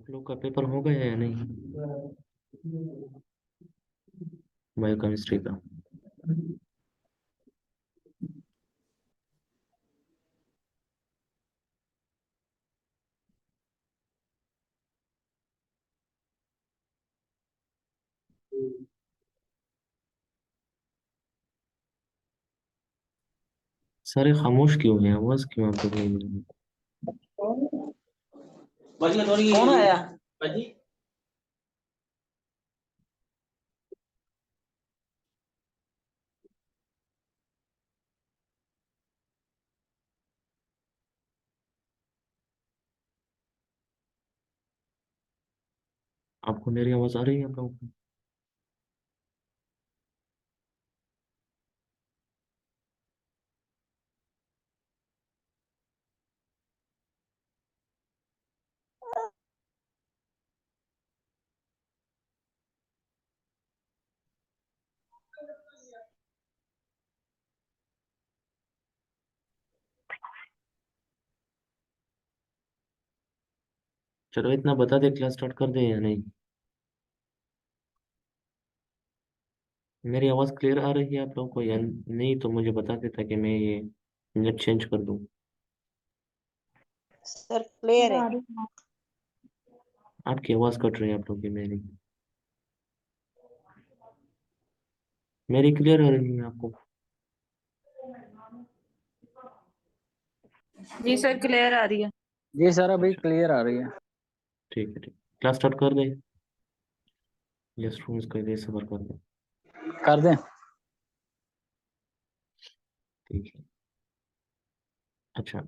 आप लोग का पेपर हो गया या नहीं? बायोकेमिस्ट्री का। सारे खामोश क्यों हैं? आवाज क्यों आप लोग नहीं मिल रही? कौन आया? आपको मेरी आवाज आ रही है आप लोगों को? चलो इतना बता दे, क्लास स्टार्ट कर दे या नहीं? मेरी आवाज क्लियर आ रही है आप लोगों को या नहीं? तो मुझे बता दे ताकि मैं ये मिनट चेंज कर दूं। सर क्लियर है। आपकी आवाज कट रही है आप लोगों की। मेरी मेरी क्लियर आ रही है आपको? जी सर, क्लियर आ रही है। जी सर अभी अच्छा, क्लियर आ रही है। ठीक है ठीक। क्लास स्टार्ट कर दे। यस रूम्स कर दे, सबर कर दे। कर दें। ठीक है। अच्छा,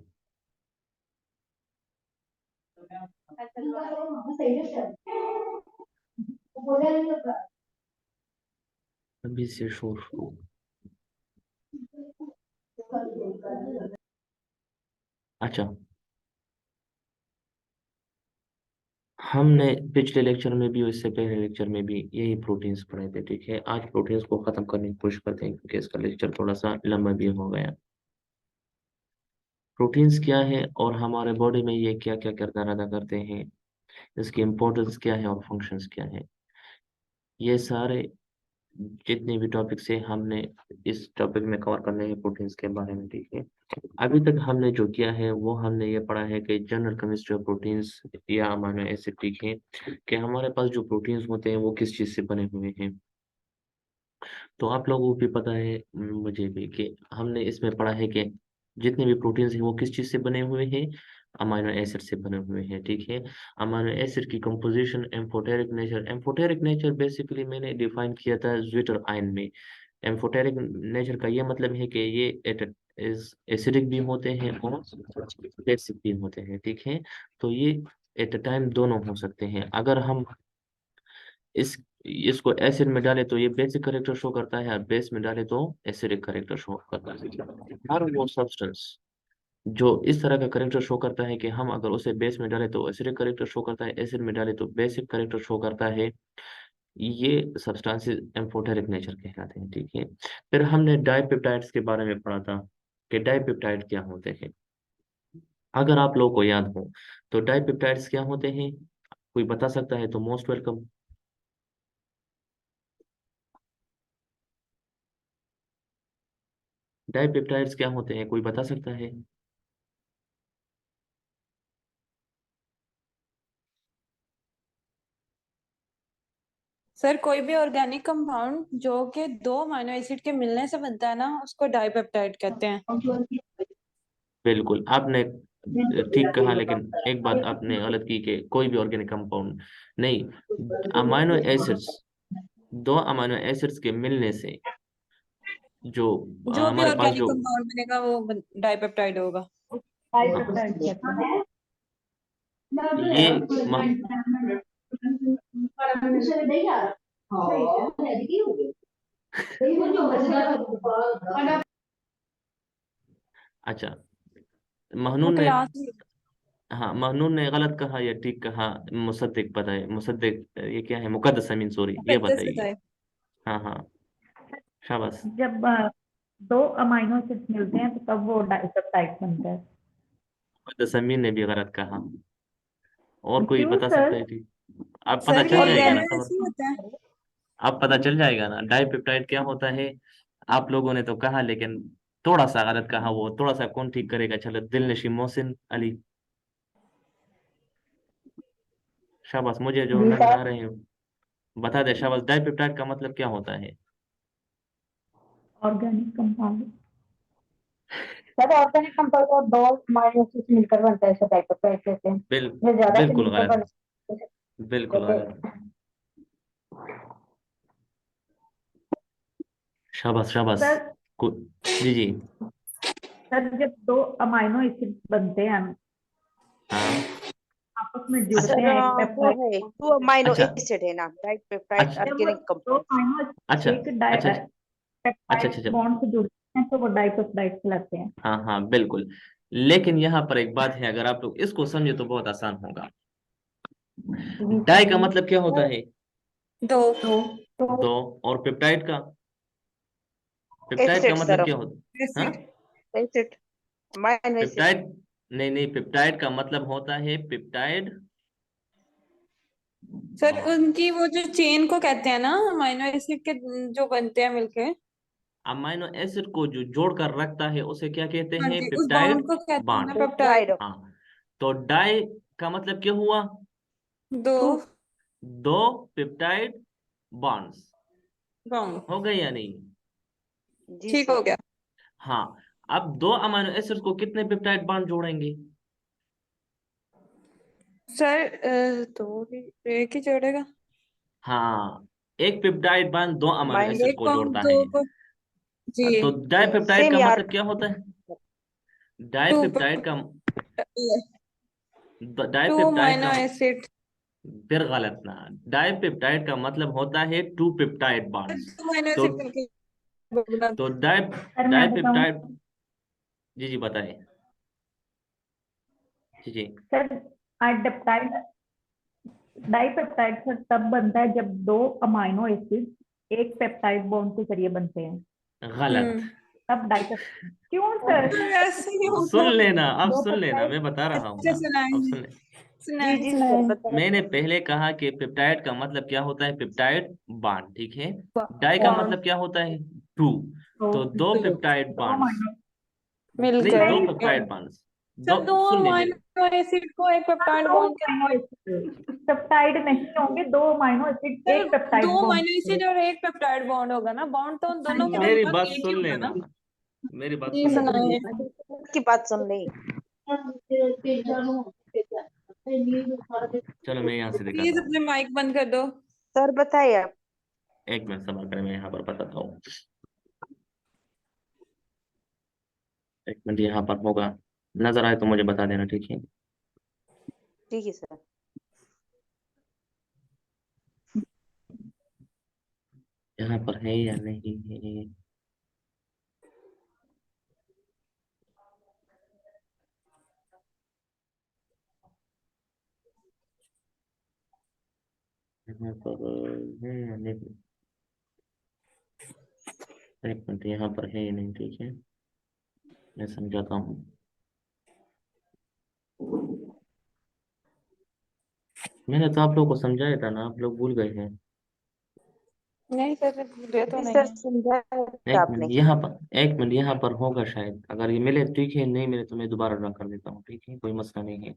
अभी से शोर शुरू। अच्छा, हमने पिछले लेक्चर में भी और इससे पहले लेक्चर में भी यही प्रोटीन्स पढ़े थे। ठीक है, आज प्रोटीन्स को खत्म करने की कोशिश करते हैं क्योंकि इसका लेक्चर थोड़ा सा लंबा भी हो गया। प्रोटीन्स क्या है और हमारे बॉडी में ये क्या क्या किरदार अदा करते हैं, इसकी इम्पोर्टेंस क्या है और फंक्शंस क्या है, ये सारे जितने भी टॉपिक्स है हमने इस टॉपिक में कवर करने हैं प्रोटीन्स के बारे में। ठीक है, अभी तक हमने जो किया है वो हमने ये पढ़ा है कि जनरल केमिस्ट्री ऑफ प्रोटीन्स या अमीनो एसिड। ठीक है, कि हमारे पास जो प्रोटीन्स होते हैं वो किस चीज़ से बने हुए हैं। तो आप लोगों को भी पता है, मुझे भी, कि हमने इसमें पढ़ा है कि जितने भी प्रोटीन्स हैं वो किस चीज़ से बने हुए हैं, अमीनो एसिड से बने हुए हैं। ठीक है, अमीनो एसिड की composition, amphoteric nature. Amphoteric nature basically मैंने डिफाइन किया था ज्विटर आयन में। एम्फोटेरिक नेचर का ये मतलब है कि ये एसिडिक भी होते हैं और बेसिक भी होते हैं। ठीक है, तो ये एट अ टाइम दोनों हो सकते हैं। अगर हम इस इसको एसिड में डाले तो ये बेसिक करेक्टर शो करता है, और बेस में डाले तो एसिडिक करेक्टर शो करता है। हर वो सब्सटेंस जो इस तरह का करेक्टर शो करता है कि हम अगर उसे बेस में डाले तो एसिडिक करेक्टर शो करता है, एसिड में डाले तो बेसिक करेक्टर शो करता है, ये सब्सटेंसेस एम्फोटेरिक नेचर कहलाते हैं। ठीक है, फिर हमने डाइपेप्टाइड्स के बारे में पढ़ा था कि डाइपेप्टाइड क्या होते हैं। अगर आप लोगों को याद हो तो डाइपेप्टाइड्स क्या होते हैं, कोई बता सकता है तो मोस्ट वेलकम। डाइपेप्टाइड्स क्या होते हैं, कोई बता सकता है? सर, कोई भी ऑर्गेनिक कंपाउंड जो कि दो अमीनो एसिड के मिलने से बनता है ना, उसको डाइपेप्टाइड कहते हैं। बिल्कुल, आपने ठीक कहा, लेकिन एक बात आपने गलत की कि कोई भी ऑर्गेनिक कंपाउंड नहीं, अमाइनो एसिड्स, दो अमाइनो एसिड्स के मिलने से जो जो भी हमारे पास ऑर्गेनिक जो कंपाउंड बनेगा वो डाइपेप्टाइड होगा। हाँ, ये म- अच्छा, वो महनून ने, क्लास में हाँ महनून ने गलत कहा या ठीक कहा? मुसद्दिक बताए, मुसद्दिक ये क्या है? मुकद्दस अमीन सॉरी, ये मुकद्दस बताइए। बताए। हाँ हाँ, शाबाश। जब दो अमाइनो एसिड्स मिलते हैं तो तब वो डाइपेप्टाइड बनता है। मुकद्दस अमीन ने भी गलत कहा। और कोई क्यों बता सकता सर? है? ठीक, अब पता सर चल ये जाएगा ना अमीनो सब। एसिड होता है। अब पता चल जाएगा ना डाइपेप्टाइड क्या होता है। आप लोगों ने तो कहा, लेकिन थोड़ा सा गलत कहा। वो थोड़ा सा कौन ठीक करेगा? चलो, दिल नशी मोहसिन अली। शाबाश, मुझे जो जी नजर सर। आ रहे हैं बता दे। शाबाश, डाइपेप्टाइड का मतलब क्या होता है? Organic compound. Sir organic compound और दो अमीनो एसिड मिलकर बनता है, इसे डाइपेप्टाइड कहते हैं। बिल ये ज्यादा से बिल्कुल मिलकर गलत, बनता है। बिल्कुल गलत। शाबाश शाबाश। सर को जी जी। सर जब दो अमाइनो एसिड बनते हैं हाँ। आपस में जुड़ते सर हैं एक वो पेप्टाइड। है टू अमाइनो अच्छा एसिड है ना, डाइपेप्टाइड अच्छा जब ऑर्गेनिक दो कंपाउंड। अमाइनो अच्छा एक अच्छा अच्छा पेप्टाइड अच्छा अच्छा। बॉन्ड से जुड़ते हैं तो वो डाइपेप्टाइड कहलाते हैं। हाँ हाँ बिल्कुल। लेकिन यहाँ पर एक बात है, अगर आप लोग इसको समझे तो बहुत आसान होगा। जी डाई सर। का मतलब क्या होता है? दो। तो दो। और पेप्टाइड का? पेप्टाइड का एसिड मतलब सर, क्या होता? हाँ, acid. Acid, amino acid. Peptide. नहीं नहीं, पेप्टाइड का मतलब होता है पेप्टाइड सर बॉन्ड। उनकी वो जो चेन को कहते हैं ना, अमीनो एसिड के जो बनते हैं मिलके। अमाइनो एसिड को जो जोड़ कर रखता है उसे क्या कहते हाँ हैं? जी, उस बॉन्ड पेप्टाइड को कहते हैं ना बॉन्ड। पेप्टाइड। पेप्टाइड। हाँ। तो डाई का मतलब क्या हुआ? दो टू। दो पेप्टाइड बॉन्ड्स। बॉन्ड। हो गए या नहीं? जी ठीक सर। हो गया। हाँ। अब दो अमीनो एसिड को कितने पेप्टाइड बॉन्ड जोड़ेंगे? सर दो ही, एक ही जोड़ेगा। हाँ, एक पेप्टाइड बॉन्ड दो अमीनो अमाइनो एसिड एक को बॉन्ड जोड़ता दो है। को। जी। तो डाइपेप्टाइड सेम का यार। मतलब क्या होता है? टू डाइपेप्टाइड का टू डाइपेप्टाइड अमीनो का एसिड। फिर गलत ना। डाइपेप्टाइड का मतलब होता है two peptide bonds. Two amino तो एसिड मिलके बना। तो सर मैं बताऊं। डाइपेप्टाइड। जी जी बताइए। जी जी। सर डाइपेप्टाइड डाइपेप्टाइड सर तब बनता है जब दो अमाइनो एसिड एक पेप्टाइड बॉन्ड के जरिए बनते हैं गलत। हम्म। तब डाइपेप्टाइड। क्यों सर? तो ऐसे ही सुन होगा। लेना, अब दो सुन लेना, पेप्टाइड। मैं बता रहा हूँ अच्छा ना। अब सुनाएंगे। सुन ले। जी सुनाए जी सर, सुनाए। बताइए। मैंने पहले कहा कि पेप्टाइड का मतलब क्या होता है? पेप्टाइड बॉन्ड, ठीक है। डाई का बॉन्ड। मतलब क्या होता है? टू। तो तो दो टू पेप्टाइड दो बॉन्ड्स। अमाइनो नहीं, मिलकर। दो नहीं पेप्टाइड बॉन्ड्स। दो। सर दो सुन ले मेरे। अमीनो एसिड को एक सर पेप्टाइड दो बॉन्ड के। अमाइनो एसिड पेप्टाइड नहीं होंगे, दो अमाइनो एसिड सर एक दो पेप्टाइड अमीनो बॉन्ड। एसिड और एक पेप्टाइड बॉन्ड होगा ना, बॉन्ड तो उन दोनों के मेरी दरमियान बात एक ही सुन होगा लेना। ना। मेरी बात जी सुन लेना। सुनाइए। की बात सुन ले। चलो, मैं यहाँ से प्लीज दिखाता हूँ। अपने माइक बंद कर दो। सर बताइए आप। एक मिनट सबर करें, मैं यहाँ पर बताता हूँ। एक मिनट यहाँ पर होगा। नजर आए तो मुझे बता देना, ठीक है। ठीक है सर। यहाँ पर है या नहीं है? यहाँ पर है या नहीं? एक मिनट, यहाँ पर है या नहीं, ठीक है। मैं समझाता हूँ। मैंने तो आप लोगों को समझाया था ना, आप लोग भूल गए हैं। नहीं सर भूले तो जी नहीं सर, है। समझाया था एक आपने। मिनट यहाँ पर, एक मिनट यहाँ पर होगा शायद। अगर ये मिले ठीक है, नहीं मिले तो मैं दोबारा ड्रा कर देता हूँ, ठीक है, कोई मसला नहीं है।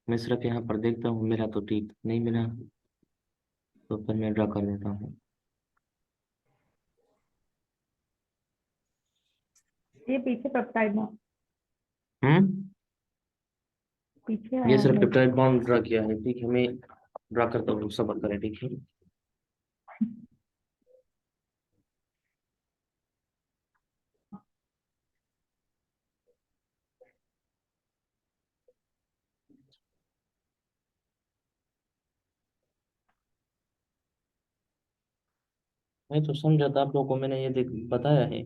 मैं सिर्फ यहाँ पर देखता हूँ, मिला तो ठीक, नहीं मिला तो फिर मैं ड्रा कर देता हूँ। ये पीछे पेप्टाइड बॉन्ड हम्म। पीछे ये आया सिर्फ है। पेप्टाइड बॉन्ड ड्रा किया है, ठीक है। मैं ड्रा करता हूँ, सबर करें, ठीक है। मैं तो समझा था आप लोगों को, मैंने ये बताया है।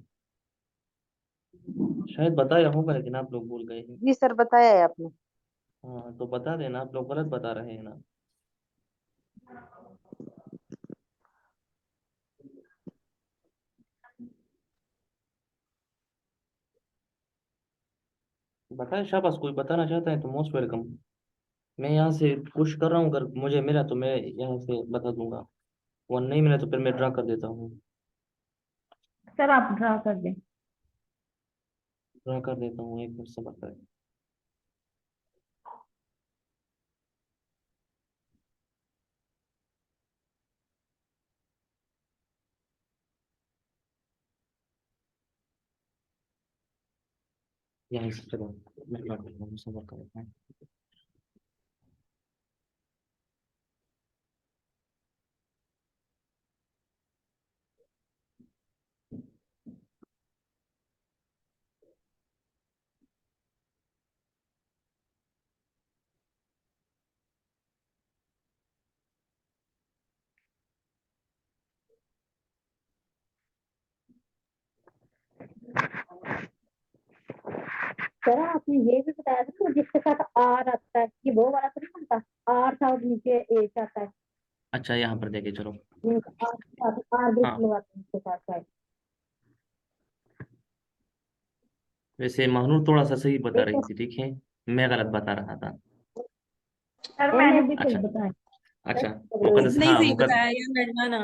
शायद बताया होगा, लेकिन आप लोग भूल गए हैं। जी सर, बताया है आपने। हाँ, तो बता देना, आप लोग गलत बता रहे हैं ना। बताए शाबाश, कोई बताना चाहता है तो मोस्ट वेलकम। मैं यहाँ से पुश कर रहा हूँ, अगर मुझे मिला तो मैं यहाँ से बता दूंगा, वो नहीं मिला तो फिर मैं ड्रा कर देता हूँ। सर आप ड्रा कर दें। ड्रा कर देता हूँ, एक मिनट सब्र करें। यहाँ से चलो, मैं ड्रा करता हूँ, सब्र करें। सर आपने ये भी बताया था ना जिसके साथ आर आता है, ये वो वाला तो नहीं बनता, आर था और नीचे एच आता है, अच्छा यहाँ पर देखिए, चलो। आर के साथ आर ब्रेक हाँ, लगाते हैं इसके साथ साथ। वैसे महानूर थोड़ा सा सही बता एक रही थी, ठीक है, मैं गलत बता रहा था। सर नहीं मैंने नहीं भी सही अच्छा, बताया। अच्छा। मुकद्दस, नहीं हाँ सही मुकद्दस, बताया ये लड़ना ना।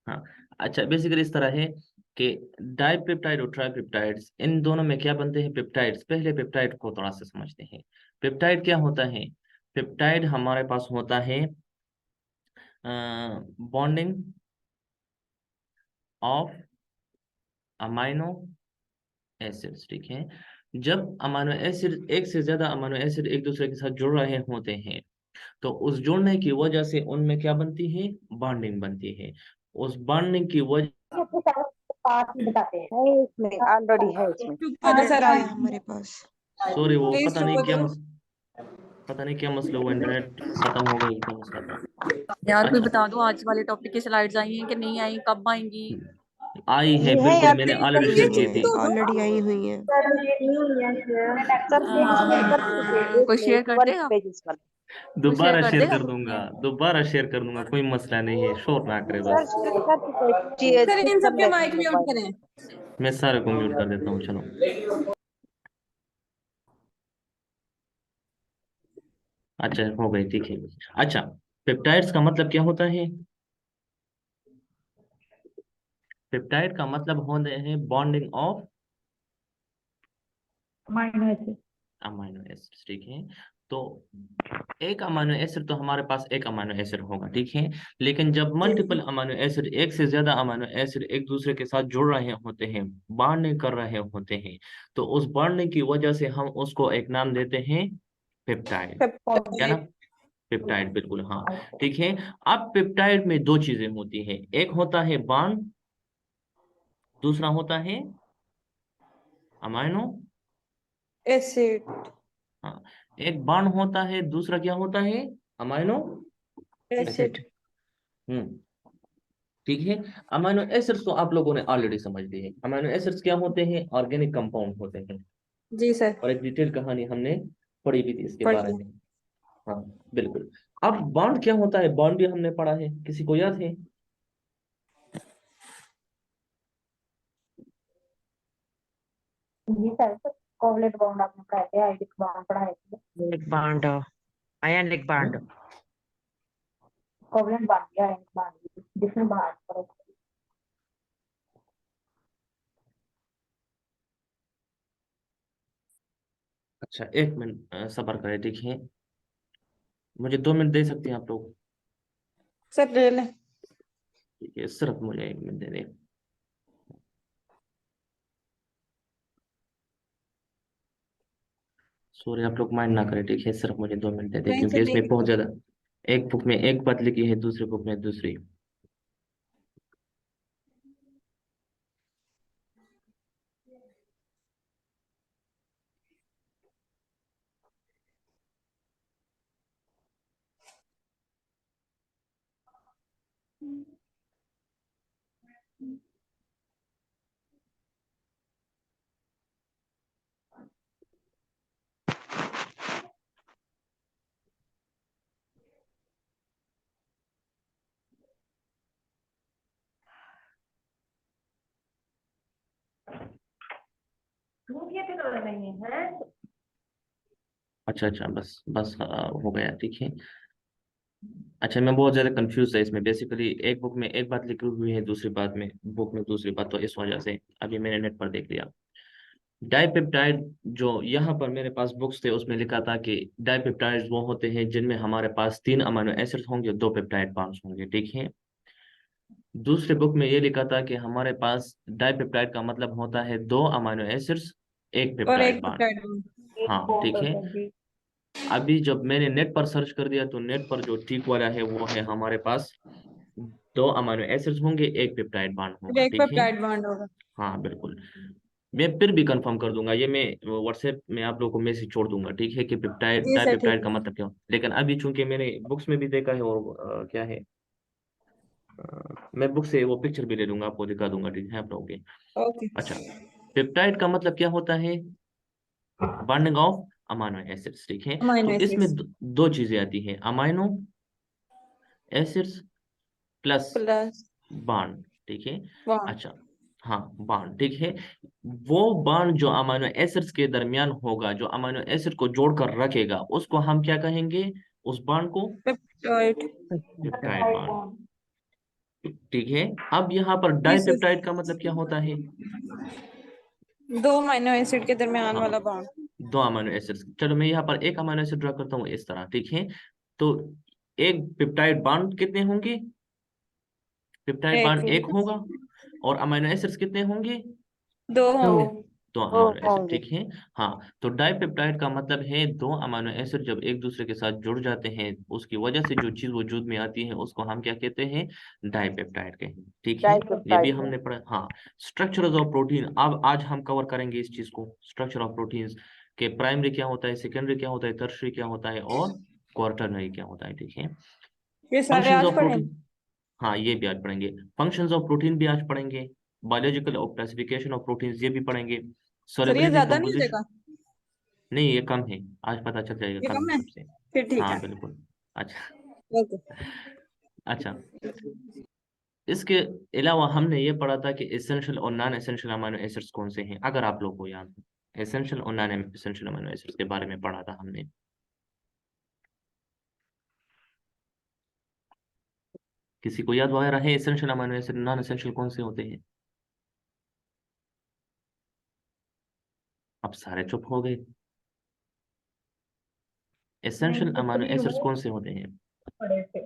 हाँ। अच्छा, बेसिकली इस तरह है कि डाइपेप्टाइड और ट्राइपेप्टाइड्स, इन दोनों में क्या बनते हैं? पेप्टाइड्स। पहले पेप्टाइड को थोड़ा सा समझते हैं। पेप्टाइड क्या होता है? पेप्टाइड हमारे पास होता है बॉन्डिंग ऑफ अमाइनो एसिड्स, ठीक है। जब अमाइनो एसिड, एक से ज्यादा अमाइनो एसिड एक दूसरे के साथ जुड़ रहे होते हैं, तो उस जुड़ने की वजह से उनमें क्या बनती है? बॉन्डिंग बनती है। उस बॉन्डिंग की वजह, अपने साथ पास ही बताते हैं। है इसमें, ऑलरेडी है इसमें। चुप करो सर ऑलरेडी है आप, हमारे पास। सॉरी, वो प्लीज पता चुप नहीं क्या करो। पता नहीं क्या मसला हुआ, इंटरनेट खत्म हो गई, क्या मसला था। यार कोई अच्छा, बता दो आज वाले टॉपिक की स्लाइड्स आई हैं कि नहीं आई, कब आएंगी? आई है, ये है बिल्कुल, मैंने ऑलरेडी ऑलरेडी पड़ी शेयर ये हुई की चुप है। थी। तो दो। ऑलरेडी आई हुई है। सर ये नहीं है सर पेज कर दीजिए, कोई एक शेयर मिनट, कर वन देगा? पेजेस कर। कोई शेयर दोबारा कर शेयर देगा कर ग्रुप दूंगा, में? दोबारा शेयर कर दूंगा, कोई मसला नहीं है, शोर ना करे सर बस। शेयर कर दीजिए, सर चेक इन कर सबके लेते हैं माइक म्यूट मोबाइल। करें। मैं सारे को म्यूट कर देता हूँ, चलो। अच्छा, हो गई, ठीक है। अच्छा, पेप्टाइड्स का मतलब क्या होता है? पेप्टाइड का मतलब होते हैं bonding of amino acid. Amino acids, ठीक है। तो एक अमाइनो एसिड, तो हमारे पास एक अमाइनो एसिड होगा, ठीक है। लेकिन जब मल्टीपल अमाइनो एसिड, एक से ज्यादा अमाइनो एसिड एक दूसरे के साथ जुड़ रहे होते हैं, बॉन्डिंग कर रहे होते हैं, तो उस बॉन्डिंग की वजह से हम उसको एक नाम देते हैं, पेप्टाइड। क्या नाम? पेप्टाइड, बिल्कुल, हाँ। ठीक है। अब पेप्टाइड में दो चीजें होती है, एक होता है बॉन्ड, दूसरा होता है अमाइनो। एसिड। हाँ, एक बॉन्ड होता है, दूसरा क्या होता है? Amino acid. एसिड। हम्म, ठीक है। अमाइनो एसिड्स तो आप लोगों ने ऑलरेडी समझ ली है। अमाइनो एसिड्स क्या होते हैं? ऑर्गेनिक कंपाउंड होते हैं। जी सर। और एक डिटेल कहानी हमने पढ़ी भी थी इसके बारे पढ़िए। में। हाँ, बिल्कुल। अब बॉन्ड क्या होता है? बॉन्ड भी हमने पढ़ा है, किसी को याद है? जी सर, कोवलेंट बॉन्ड आपने पढ़ाए थे, आयोनिक बॉन्ड पढ़ाए थे। Like bond, ionic bond. हम्म? कोवलेंट बॉन्ड या आयोनिक बॉन्ड जिसमें बाहर करो। अच्छा, एक मिनट सब्र करें, देखिए, मुझे 2 मिनट दे सकते हैं आप लोग? सर ले लें। ठीक है, सिर्फ मुझे 1 मिनट दे दें। सॉरी, आप लोग माइंड ना करें, ठीक है, सिर्फ मुझे 2 मिनट दे दें, नहीं क्योंकि सर इसमें बहुत लेंगे। ज्यादा, एक बुक में एक बात लिखी है, दूसरी बुक में दूसरी। अच्छा अच्छा, बस बस हो गया, ठीक है। अच्छा, मैं बहुत ज़्यादा कंफ्यूज है इसमें। बेसिकली एक बुक में एक बात लिखी हुई है, दूसरी बात में बुक में दूसरी बात, तो इस वजह से अभी मैंने नेट पर देख लिया। डाइपेप्टाइड, जो यहाँ पर मेरे पास बुक्स थे उसमें लिखा था कि डाइपेप्टाइड्स वो होते हैं जिनमें हमारे पास 3 अमीनो एसिड्स होंगे, 2 पेप्टाइड बॉन्ड्स होंगे, ठीक है। दूसरे बुक में ये लिखा था कि हमारे पास डाइपेप्टाइड का मतलब होता है 2 अमीनो एसिड्स, 1 और पेप्टाइड एक बॉन्ड। पेप्टाइड एक हाँ, बॉन्ड ठीक है। होता है जी। अभी जब मैंने नेट पर सर्च कर दिया तो नेट पर जो ठीक वाला है वो है हमारे पास 2 अमीनो एसिड्स होंगे, 1 पेप्टाइड बॉन्ड और होगा, एक ठीक है। पेप्टाइड बॉन्ड होगा। हाँ बिल्कुल। मैं फिर भी कंफर्म कर दूंगा, ये मैं व्हाट्सएप में आप लोगों को मैसेज छोड़ दूंगा, ठीक है, कि पेप्टाइड जी सर, ठीक डाइपेप्टाइड का है। मतलब क्या हो। लेकिन अभी चूंकि मैंने बुक्स में भी देखा है और क्या है, मैं बुक से वो पिक्चर भी ले लूंगा, आपको दिखा दूंगा, ठीक है आप लोगों के। ओके। अच्छा, पेप्टाइड का मतलब क्या होता है? बॉन्डिंग ऑफ अमाइनो एसिड्स, ठीक है। अमाइनो तो इसमें एसिड्स दो चीजें आती हैं, amino acids plus plus bond, ठीक है। बॉन्ड। अच्छा, हाँ बॉन्ड, ठीक है। वो बॉन्ड जो अमाइनो एसिड्स के दरमियान होगा, जो अमाइनो एसिड को जोड़कर रखेगा, उसको हम क्या कहेंगे? उस बॉन्ड को peptide. Peptide peptide bond, bond. ठीक है। अब यहाँ पर जी सर, डाइपेप्टाइड का मतलब क्या होता है? 2 अमीनो एसिड के दरमियान हाँ, वाला बॉन्ड। 2 amino acids. चलो मैं यहाँ पर एक अमीनो एसिड ड्रा करता हूँ इस तरह, ठीक है। तो एक पेप्टाइड बॉन्ड कितने होंगे? पेप्टाइड एक बॉन्ड एक होगा। और अमीनो एसिड्स कितने होंगे? 2 दो। होंगे। 2 वो अमीनो एसिड, होंगे। ठीक है। हाँ, तो डाइपेप्टाइड का मतलब है 2 अमीनो एसिड जब एक दूसरे के साथ जुड़ जाते हैं, उसकी वजह से जो चीज वजूद में आती है उसको हम क्या कहते हैं? डाइपेप्टाइड कहते हैं, ठीक है। ये भी डाइपेप्टाइड हमने बॉन्ड। पढ़ा। हाँ, स्ट्रक्चर्स ऑफ प्रोटीन, अब आज हम कवर करेंगे इस चीज को, स्ट्रक्चर ऑफ प्रोटीन्स के प्राइमरी क्या होता है, सेकेंडरी क्या होता है, टर्शियरी क्या होता है, और क्वार्टरनरी क्या होता है, ठीक है। ये सारे फंक्शंस आज ऑफ पढ़ेंगे। प्रोटीन, हाँ ये भी आज पढ़ेंगे। फंक्शंस ऑफ प्रोटीन भी आज पढ़ेंगे। बायोलॉजिकल और क्लासिफिकेशन ऑफ प्रोटीन्स ये भी पढ़ेंगे। सर ये सॉल्युबिलिटी ज्यादा नहीं हो कंपोजिशन, जाएगा? नहीं ये कम है, आज पता चल जाएगा, ये कम कम है है, सबसे। फिर ठीक हाँ है। बिल्कुल। अच्छा। ओके। अच्छा, इसके अलावा हमने ये पढ़ा था कि एसेंशियल और नॉन एसेंशियल अमीनो एसिड्स कौन से हैं, अगर आप लोग को याद हो। एसेंशियल और नॉन एसेंशियल अमीनो एसिड्स के बारे में पढ़ा था हमने। किसी को याद वगैरह है essential amino acid, non essential कौन से होते हैं? अब सारे चुप हो गए। नहीं एसेंशियल तो अमीनो 3 एसिड्स वो कौन से होते हैं? पड़े थे।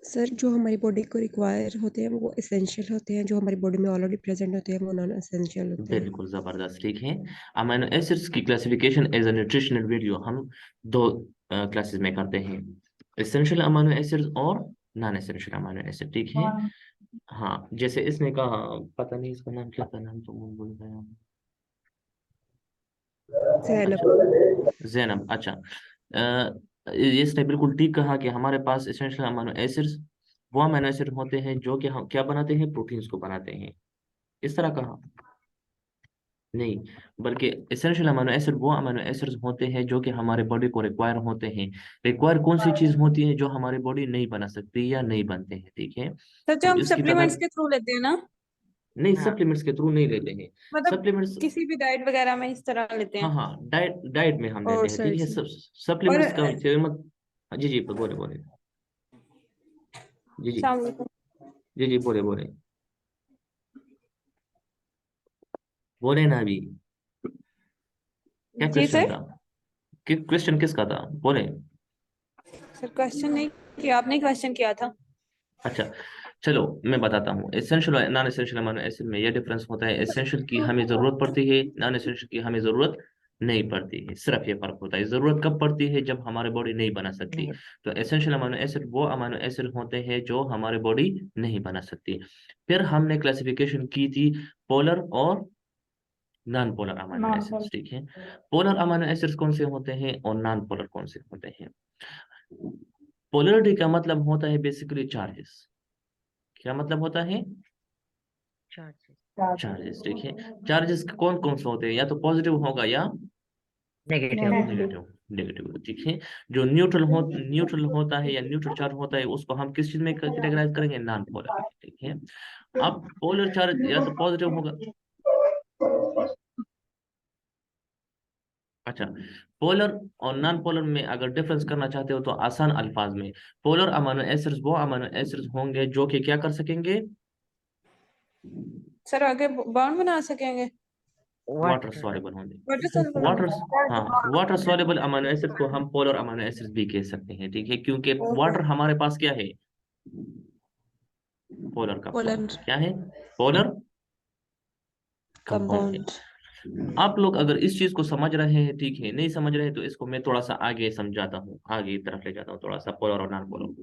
सर जो हमारी बॉडी को रिक्वायर होते हैं वो एसेंशियल होते हैं, जो हमारी बॉडी में ऑलरेडी प्रेजेंट होते हैं वो नॉन एसेंशियल होते हैं। बिल्कुल जबरदस्त, ठीक है। अमीनो एसिड्स की classification as a nutritional video हम 2 क्लासेस में करते हैं, एसेंशियल अमीनो एसिड्स और नॉन एसेंशियल अमीनो एसिड, ठीक है। हाँ। हाँ, जैसे इसने कहा, पता नहीं इसका नाम क्या था, नाम तो भूल गया। सैनब। अच्छा, जैनब, अच्छा। इसने बिल्कुल ठीक कहा कि हमारे पास एसेंशियल अमीनो एसिड्स वो अमीनो एसिड होते हैं जो कि हम क्या बनाते हैं, प्रोटीन्स को बनाते हैं, इस तरह कहा नहीं, बल्कि एसेंशियल अमीनो एसिड वो अमीनो एसिड्स होते हैं जो कि हमारे बॉडी को रिक्वायर होते हैं। रिक्वायर कौन सी चीज होती है जो हमारी बॉडी नहीं बना सकती या नहीं बनते हैं, ठीक है। सर जो तो हम इसकी सप्लीमेंट्स तादाद, के थ्रू लेते हैं ना, नहीं हाँ, सप्लीमेंट्स के थ्रू नहीं लेते हैं। मतलब सप्लीमेंट्स, किसी भी डाइट वगैरह में इस तरह लेते हाँ हैं। हाँ, डाइट डाइट में हम और लेते हैं, सर ठीक है। जी, और सप्लीमेंट्स का मत, जी जी बोले बोले, जी जी, शाम को। जी जी बोले बोले, बोले ना अभी, क्या जी क्वेश्चन सर। था? क्वेश्चन किसका था, बोले। सर क्वेश्चन नहीं किया आपने, क्वेश्चन किया था। अच्छा, चलो मैं बताता हूँ। एसेंशियल और नॉन एसेंशियल अमीनो एसिड में यह डिफरेंस होता है, एसेंशियल की हमें जरूरत पड़ती है, नॉन एसेंशियल की हमें जरूरत नहीं पड़ती है, सिर्फ ये फर्क होता है। जरूरत कब पड़ती है? जब हमारी बॉडी नहीं बना सकती। तो एसेंशियल अमीनो एसिड वो अमीनो एसिड होते हैं जो हमारी बॉडी नहीं बना सकती। फिर हमने क्लासिफिकेशन की थी पोलर और non polar amino non acids, ठीक है। पोलर अमीनो एसिड्स कौन से होते हैं और नॉन पोलर कौन से होते हैं? पोलरिटी का मतलब होता है बेसिकली चार्जेस। क्या मतलब होता है? चार्जेस। चार्जेस, ठीक है। चार्जेस कौन कौन से होते हैं? या तो पॉजिटिव होगा या नेगेटिव। नेगेटिव। नेगेटिव, नेगेटिव, ठीक है। जो न्यूट्रल होता है या न्यूट्रल चार्ज होता है उसको हम किस चीज में कैटेगराइज करेंगे? नॉन पोलर में, ठीक है। अब पोलर चार्ज या तो पॉजिटिव होगा, अच्छा, पोलर और नॉन पोलर में अगर डिफरेंस करना चाहते हो तो आसान अल्फाज में, पोलर अमीनो एसिड्स वो अमीनो एसिड्स होंगे जो कि क्या कर सकेंगे, सर आगे बॉन्ड बना सकेंगे, वाटर Water. सॉल्युबल होंगे। वाटर सॉल्युबल वाटर, होंगे। हाँ, वाटर सॉल्युबल अमीनो एसिड को हम पोलर अमीनो एसिड्स भी कह सकते हैं, ठीक है, क्योंकि ओके। वाटर हमारे पास क्या है, पोलर का पोलर फॉर्म क्या है, पोलर कंपाउंड है। कंपाउंड। आप लोग अगर इस चीज को समझ रहे हैं, ठीक है, नहीं समझ रहे हैं तो इसको मैं थोड़ा सा आगे समझाता हूँ, आगे की तरफ ले जाता हूँ थोड़ा सा, पोलर और नॉन पोलर।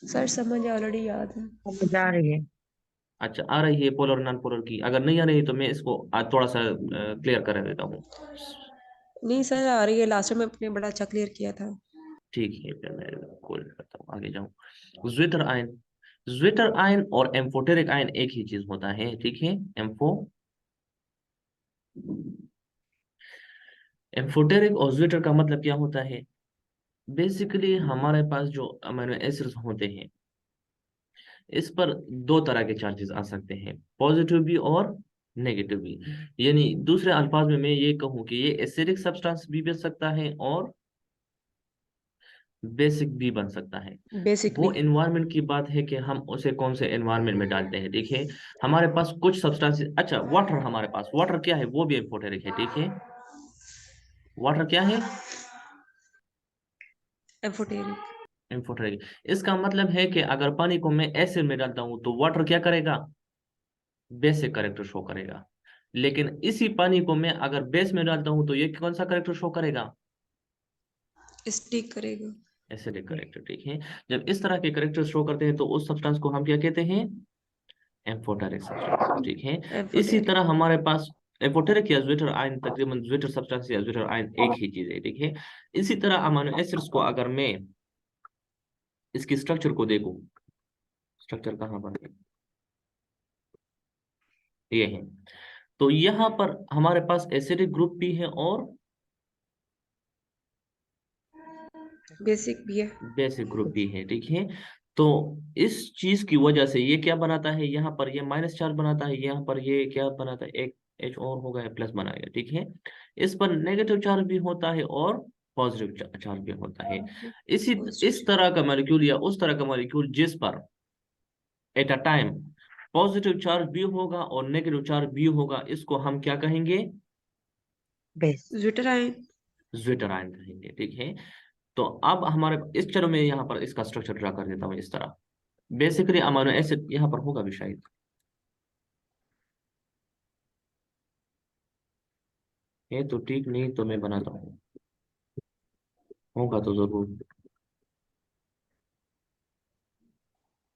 सर समझ ऑलरेडी याद है। समझ आ रही है। अच्छा, आ रही है पोलर और नॉन पोलर की, अगर नहीं आ रही है तो मैं इसको आज थोड़ा सा क्लियर कर देता हूँ। नहीं सर आ रही है, लास्ट टाइम आपने बड़ा अच्छा क्लियर किया था। ठीक है, फिर मैं कोल करता हूँ, आगे जाऊँ। ज्विटर आयन, ज्विटर आयन और एम्फोटेरिक आयन एक ही चीज होता है, ठीक है। एम्फोटेरिक और ज्विटर का मतलब क्या होता है, बेसिकली हमारे पास जो अमीनो एसिड्स होते हैं इस पर दो तरह के चार्जेस आ सकते हैं, पॉजिटिव भी और नेगेटिव भी। यानी दूसरे अल्फाज में मैं ये कहूँ कि ये एसिडिक सब्सटेंस भी बन सकता है और बेसिक भी बन सकता है। बेसिक वो भी। एनवायरनमेंट की बात है कि हम उसे कौन से एनवायरनमेंट में डालते हैं, ठीक है। हमारे पास कुछ सब्सटेंसेस, अच्छा वाटर, हमारे पास वाटर क्या है, वो भी एम्फोटेरिक है, ठीक है। वाटर क्या है, एम्फोटेरिक। एम्फोटेरिक। इसका मतलब है कि अगर पानी को मैं एसिड में डालता हूँ तो वाटर क्या करेगा, बेसिक करेक्टर शो करेगा। लेकिन इसी पानी को मैं अगर बेस में डालता हूँ तो ये कौन सा करेक्टर शो करेगा, स्टिक करेगा। एसिडिक करेक्टर, ठीक है। जब इस तरह के करेक्टर शो करते हैं तो उस सब्सटेंस को हम क्या कहते हैं, एम्फोटेरिक सब्सटेंस, ठीक है। इसी एम्फोटेरिक। तरह हमारे पास एम्फोटेरिक या ज्विटर आयन, तकरीबन ज्विटर सब्सटेंस या ज्विटर आयन एक ही चीज है, ठीक है। इसी तरह अमीनो एसिड्स को अगर मैं इसकी स्ट्रक्चर को देखूं, स्ट्रक्चर कहाँ पर है, ये है। तो यहाँ पर हमारे पास एसिडिक ग्रुप भी है और बेसिक भी है। बेसिक ग्रुप भी है, ठीक है। तो इस चीज की वजह से ये क्या बनाता है, यहाँ पर ये माइनस चार्ज बनाता है, यहाँ पर ये क्या बनाता है, एक एच और होगा या प्लस बनाएगा, ठीक है। इस पर नेगेटिव चार्ज भी होता है और पॉजिटिव चार्ज भी होता है। इस तरह का मॉलिक्यूल या उस तरह का मॉलिक्यूल जिस पर at a time positive charge भी होगा और नेगेटिव चार्ज भी होगा, इसको हम क्या कहेंगे, base. Zwitter ion. Zwitter ion कहेंगे, ठीक है। तो अब हमारे इस, चलो मैं यहाँ पर इसका स्ट्रक्चर ड्रा कर देता हूँ इस तरह। बेसिकली अमीनो एसिड यहाँ पर होगा भी शायद, ये तो ठीक नहीं तो मैं बनाता हूँ, होगा तो जरूर,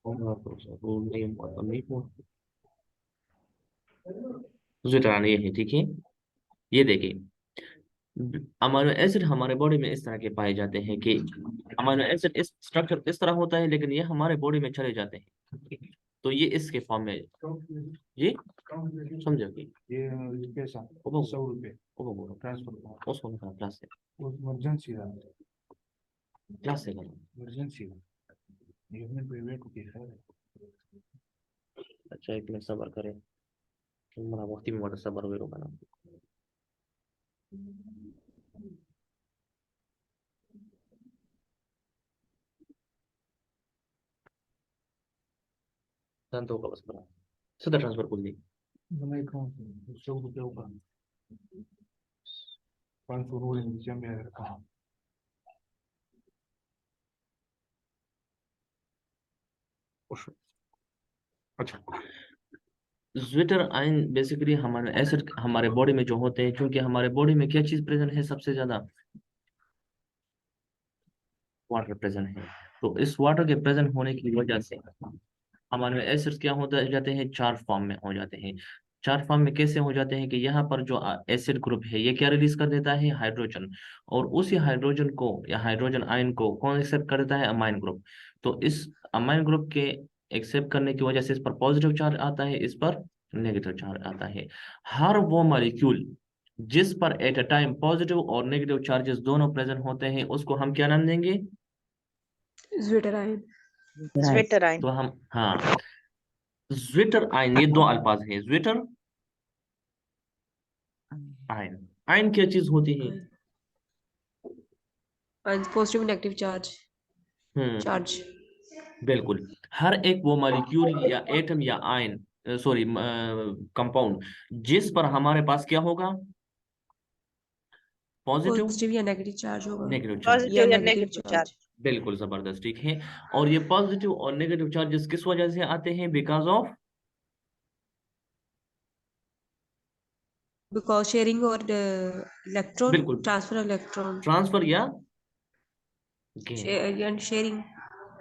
होगा तो जरूर, नहीं हुआ तो नहीं हुआ। ज्विटर आयन ये है, ठीक है। ये देखिए, अमीनो एसिड हमारे बॉडी में इस तरह के पाए जाते हैं कि अमीनो एसिड इस स्ट्रक्चर इस तरह होता है, लेकिन ये हमारे बॉडी में चले जाते हैं तो ये इसके फॉर्म में, ये समझो कि ये पैसा वो 100 रुपये वो बोलो ट्रांसफर उसको निकाल क्लास से, इमरजेंसी है क्लास से करो। इमरजेंसी है ये में प्राइवेट को देखा है अच्छा एक मिनट सबर करें, तुम्हारा वक्त में वाटर सबर हुए रोका ना। तो होगा बस बना सीधा ट्रांसफर कर दी। मैं अकाउंट में 100 रुपये होगा 500 रोज नीचे में रखा अच्छा, ज्विटर आयन बेसिकली हमारे एसिड हमारे बॉडी में जो होते हैं, क्योंकि हमारे बॉडी में क्या चीज प्रेजेंट है सबसे ज्यादा, वाटर प्रेजेंट है। तो इस वाटर के प्रेजेंट होने की वजह से हमारे एसिड्स क्या होता जाते हैं, चार फॉर्म में हो जाते हैं। चार फॉर्म में कैसे हो जाते हैं कि यहाँ पर जो एसिड ग्रुप है ये क्या रिलीज कर देता है, हाइड्रोजन, और उसी हाइड्रोजन को या हाइड्रोजन आयन को कौन एक्सेप्ट कर देता है, अमाइन ग्रुप। तो इस अमाइन ग्रुप के एक्सेप्ट करने की वजह से इस पर पॉजिटिव चार्ज आता है, इस पर नेगेटिव चार्ज आता है। हर वो मॉलिक्यूल जिस पर एट अ टाइम पॉजिटिव और नेगेटिव चार्जेस दोनों प्रेजेंट होते हैं उसको हम क्या नाम देंगे, ज्विटर आयन। Sweater ion. तो हम, हाँ, ज्विटर आयन, ये दो अल्फाज हैं, ज्विटर आयन। आयन क्या चीज होती है? पॉजिटिव नेगेटिव चार्ज चार्ज बिल्कुल। हर एक वो मॉलिक्यूल या एटम या आयन, सॉरी कंपाउंड, जिस पर हमारे पास क्या होगा? पॉजिटिव पॉजिटिव या नेगेटिव चार्ज होगा नेगेटिव चार्ज। या पॉजिटिव या नेगेटिव नेगेटिव चार्ज। चार्ज। बिल्कुल जबरदस्त, ठीक है। और ये पॉजिटिव और नेगेटिव चार्जेस किस वजह से आते हैं? बिकॉज ऑफ बिकॉज शेयरिंग और इलेक्ट्रॉन बिल्कुल ट्रांसफर इलेक्ट्रॉन ट्रांसफर या गेन। एंड शेयरिंग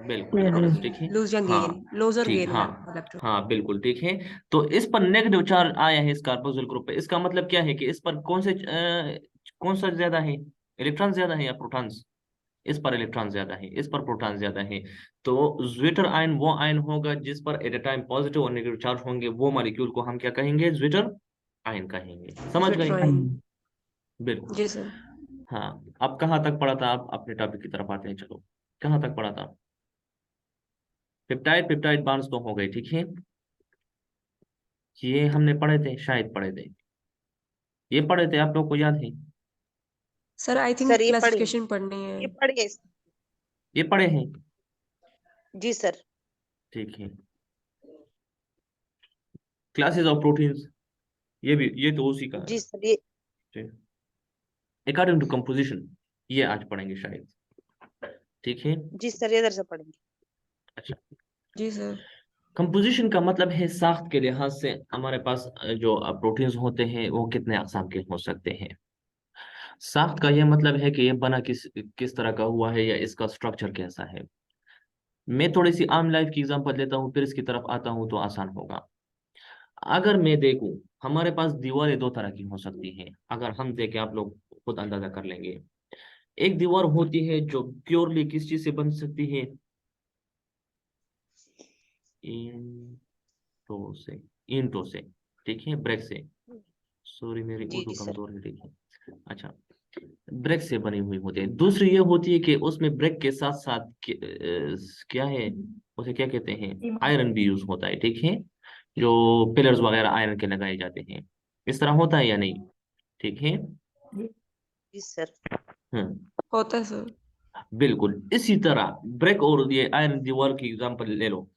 बिल्कुल जबरदस्त, ठीक है। लूज या हाँ गेन लूज और ठीक, गेन हाँ इलेक्ट्रॉन। हाँ बिल्कुल ठीक है। तो इस पर नेगेटिव चार्ज आया है इस कार्बोक्सिल ग्रुप पे, इसका मतलब क्या है कि इस पर कौन सा ज्यादा है? इलेक्ट्रॉन ज्यादा है या प्रोटॉन्स? इस पर इलेक्ट्रॉन ज्यादा है, इस पर प्रोटॉन ज्यादा है। तो ज्विटर आयन वो आयन होगा जिस पर एट ए टाइम पॉजिटिव और नेगेटिव चार्ज होंगे, वो मॉलिक्यूल को हम क्या कहेंगे? ज्विटर आयन कहेंगे। समझ गए? बिल्कुल। जी सर। हाँ, अब कहाँ तक पढ़ा था? आप अपने टॉपिक की तरफ आते हैं, चलो कहाँ तक पढ़ा था? पेप्टाइड पेप्टाइड बॉन्ड्स तो हो गए, ठीक है। ये हमने पढ़े थे, शायद पढ़े थे, ये पढ़े थे, आप लोग को याद है? सर आई थिंक सर ये पढ़िए, क्लासिफिकेशन पढ़नी है। ये पढ़िए। ये पढ़े हैं, जी सर। ठीक है। क्लासेस ऑफ प्रोटीन्स, ये तो उसी का जी सर, ये है। अकॉर्डिंग टू कंपोजिशन, ये आज पढ़ेंगे शायद, ठीक है। जी सर, इधर से पढ़ेंगे। अच्छा, जी सर। कंपोजिशन का मतलब है साख्त के लिहाज से हमारे पास जो प्रोटीन्स होते हैं वो कितने अक़साम के हो सकते हैं। साख्त का यह मतलब है कि ये बना किस तरह का हुआ है या इसका स्ट्रक्चर कैसा है। मैं थोड़ी सी आम लाइफ की एग्जांपल देता हूँ, फिर इसकी तरफ आता हूँ तो आसान होगा। अगर मैं देखूं, हमारे पास दीवारें दो तरह की हो सकती हैं, अगर हम देखें आप लोग खुद अंदाजा कर लेंगे। एक दीवार होती है जो प्योरली किस चीज से बन सकती है? ईंटों से, ईंटों से, ठीक है, ब्रेक से। सॉरी मेरी जी उर्दू जी सर। कमजोर है, ठीक है। अच्छा, ब्रेक से बनी हुई होती है। दूसरी ये होती है कि उसमें ब्रेक के साथ साथ क्या है, उसे क्या कहते हैं? आयरन भी यूज होता है, ठीक है। जो पिलर्स वगैरह आयरन के लगाए जाते हैं, इस तरह होता है या नहीं? ठीक है। जी सर। हम्म, होता है सर। बिल्कुल इसी तरह ब्रेक और ये आयरन दीवार की एग्जांपल ले लो।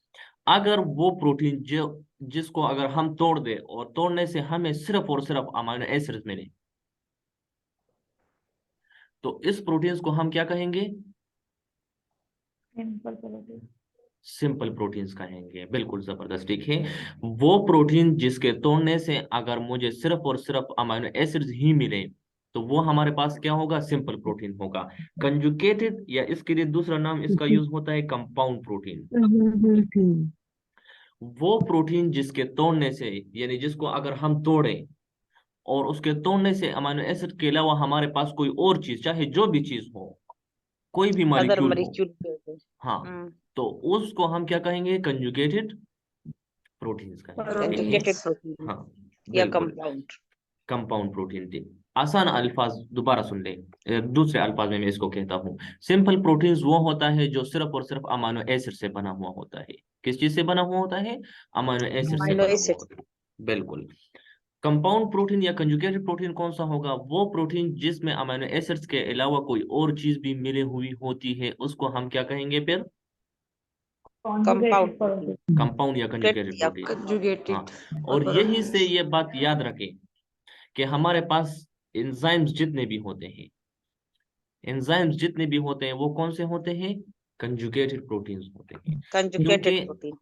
अगर वो प्रोटीन जो जिसको अगर हम तोड़ दे और तोड़ने से हमें सिर्फ और सिर्फ अमीनो एसिड्स मिले, तो इस प्रोटीन्स को हम क्या कहेंगे? सिंपल प्रोटीन्स कहेंगे। बिल्कुल जबरदस्त, ठीक है। वो प्रोटीन जिसके तोड़ने से अगर मुझे सिर्फ और सिर्फ अमीनो एसिड्स ही मिले, तो वो हमारे पास क्या होगा? सिंपल प्रोटीन होगा। कंजुगेटेड या इसके लिए दूसरा नाम इसका यूज होता है कंपाउंड प्रोटीन। वो प्रोटीन जिसके तोड़ने से, यानी जिसको अगर हम तोड़ें और उसके तोड़ने से अमीनो एसिड के अलावा हमारे पास कोई और चीज, चाहे जो भी चीज हो, कोई भी अदर मॉलिक्यूल हो, मॉलिक्यूल। हाँ, तो उसको हम क्या कहेंगे? कंजुगेटेड प्रोटीन्स कहेंगे, ठीक है। कंजुगेटेड प्रोटीन हाँ या बिल्कुल, कंपाउंड। कंपाउंड प्रोटीन थी। आसान अल्फाज दोबारा सुन ले, दूसरे अल्फाज में मैं इसको कहता हूँ। सिंपल प्रोटीन्स वो होता है जो सिर्फ और सिर्फ अमीनो एसिड से बना हुआ होता है। किस चीज से बना हुआ होता है? अमीनो एसिड से अमीनो बना हुआ एसिड। होता है, बिल्कुल। कंपाउंड प्रोटीन या कंजुगेटेड प्रोटीन कौन सा होगा? वो प्रोटीन जिसमें अमीनो एसिड्स के अलावा कोई और चीज भी मिली हुई होती है, उसको हम क्या कहेंगे फिर? Compound protein. कंपाउंड या कंजुगेटेड या प्रोटीन। हाँ, कंजुगेटेड और यही से ये बात याद रखें कि हमारे पास एंजाइम्स जितने भी होते हैं, एंजाइम्स जितने भी होते हैं वो कौन से होते हैं? कंजुगेटेड प्रोटीन्स होते हैं। क्योंकि कंजुगेटेड प्रोटीन।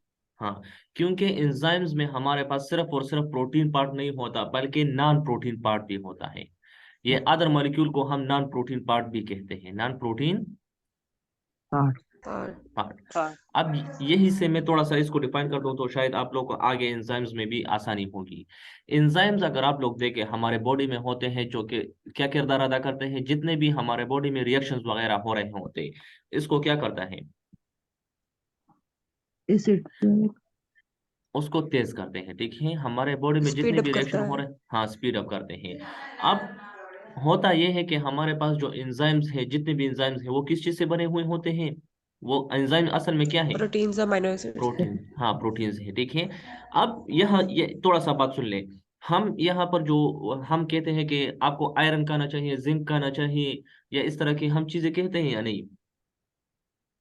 हाँ, क्योंकि एंजाइम्स में हमारे पास सिर्फ और सिर्फ प्रोटीन पार्ट नहीं होता, बल्कि नॉन प्रोटीन पार्ट भी होता है। ये अदर मॉलिक्यूल को हम नॉन प्रोटीन पार्ट भी कहते हैं, नॉन प्रोटीन पार्ट। हाँ। अब यही से मैं थोड़ा सा इसको डिफाइन कर दूं तो शायद आप लोग को आगे एंजाइम्स में भी आसानी होगी। एंजाइम्स अगर आप लोग देखें हमारे बॉडी में होते हैं, जो कि क्या किरदार अदा करते हैं? जितने भी हमारे बॉडी में रिएक्शंस वगैरह हो रहे होते हैं, इसको क्या करता है? उसको तेज करते हैं, ठीक है। हमारे बॉडी में जितने स्पीड भी अप रिएक्शन करता हो है। रहे हैं, हाँ, स्पीड अप करते हैं। अब होता यह है कि हमारे पास जो एंजाइम्स है, जितने भी एंजाइम्स है, वो किस चीज से बने हुए होते हैं? वो एंजाइम असल में क्या है? Proteins amino acids. प्रोटीन, हाँ प्रोटीन्स है, ठीक है। अब यहाँ ये थोड़ा सा बात सुन ले। हम यहाँ पर जो हम कहते हैं कि आपको आयरन खाना चाहिए, जिंक खाना चाहिए, या इस तरह की हम चीजें कहते हैं या नहीं?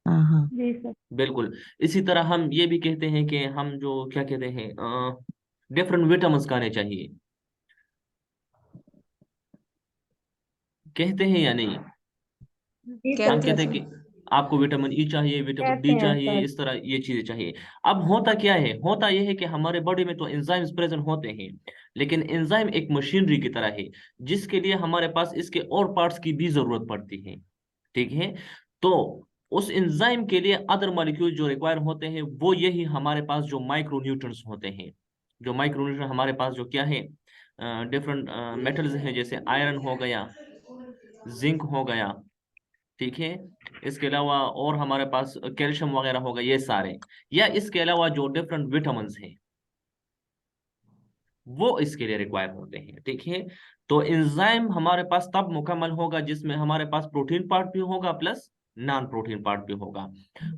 हाँ हाँ जी सर। बिल्कुल। इसी तरह हम ये भी कहते हैं कि हम जो क्या कहते हैं, डिफरेंट विटामिन खाने चाहिए, कहते हैं या नहीं? जी हम सर कहते हैं कहते हैं सर। कि आपको विटामिन ई चाहिए, विटामिन कहते डी हैं चाहिए, सर। इस तरह ये चीजें चाहिए। अब होता क्या है, होता यह है कि हमारे बॉडी में तो एंजाइम्स प्रेजेंट होते हैं, लेकिन एंजाइम एक मशीनरी की तरह है, जिसके लिए हमारे पास इसके और पार्ट्स की भी जरूरत पड़ती है। ठीक है। तो उस एंजाइम के लिए अदर मॉलिक्यूल जो रिक्वायर होते हैं, वो यही हमारे पास जो माइक्रोन्यूट्रंस होते हैं। जो माइक्रोन्यूट्रन हमारे पास जो क्या है, डिफरेंट मेटल्स हैं, जैसे आयरन हो गया, जिंक हो गया। ठीक है। इसके अलावा और हमारे पास कैल्शियम वगैरह होगा, ये सारे, या इसके अलावा जो डिफरेंट विटामिन हैं, वो इसके लिए रिक्वायर होते हैं। ठीक है। तो एंजाइम हमारे पास तब मुकम्मल होगा जिसमें हमारे पास प्रोटीन पार्ट भी होगा प्लस नॉन प्रोटीन पार्ट भी होगा।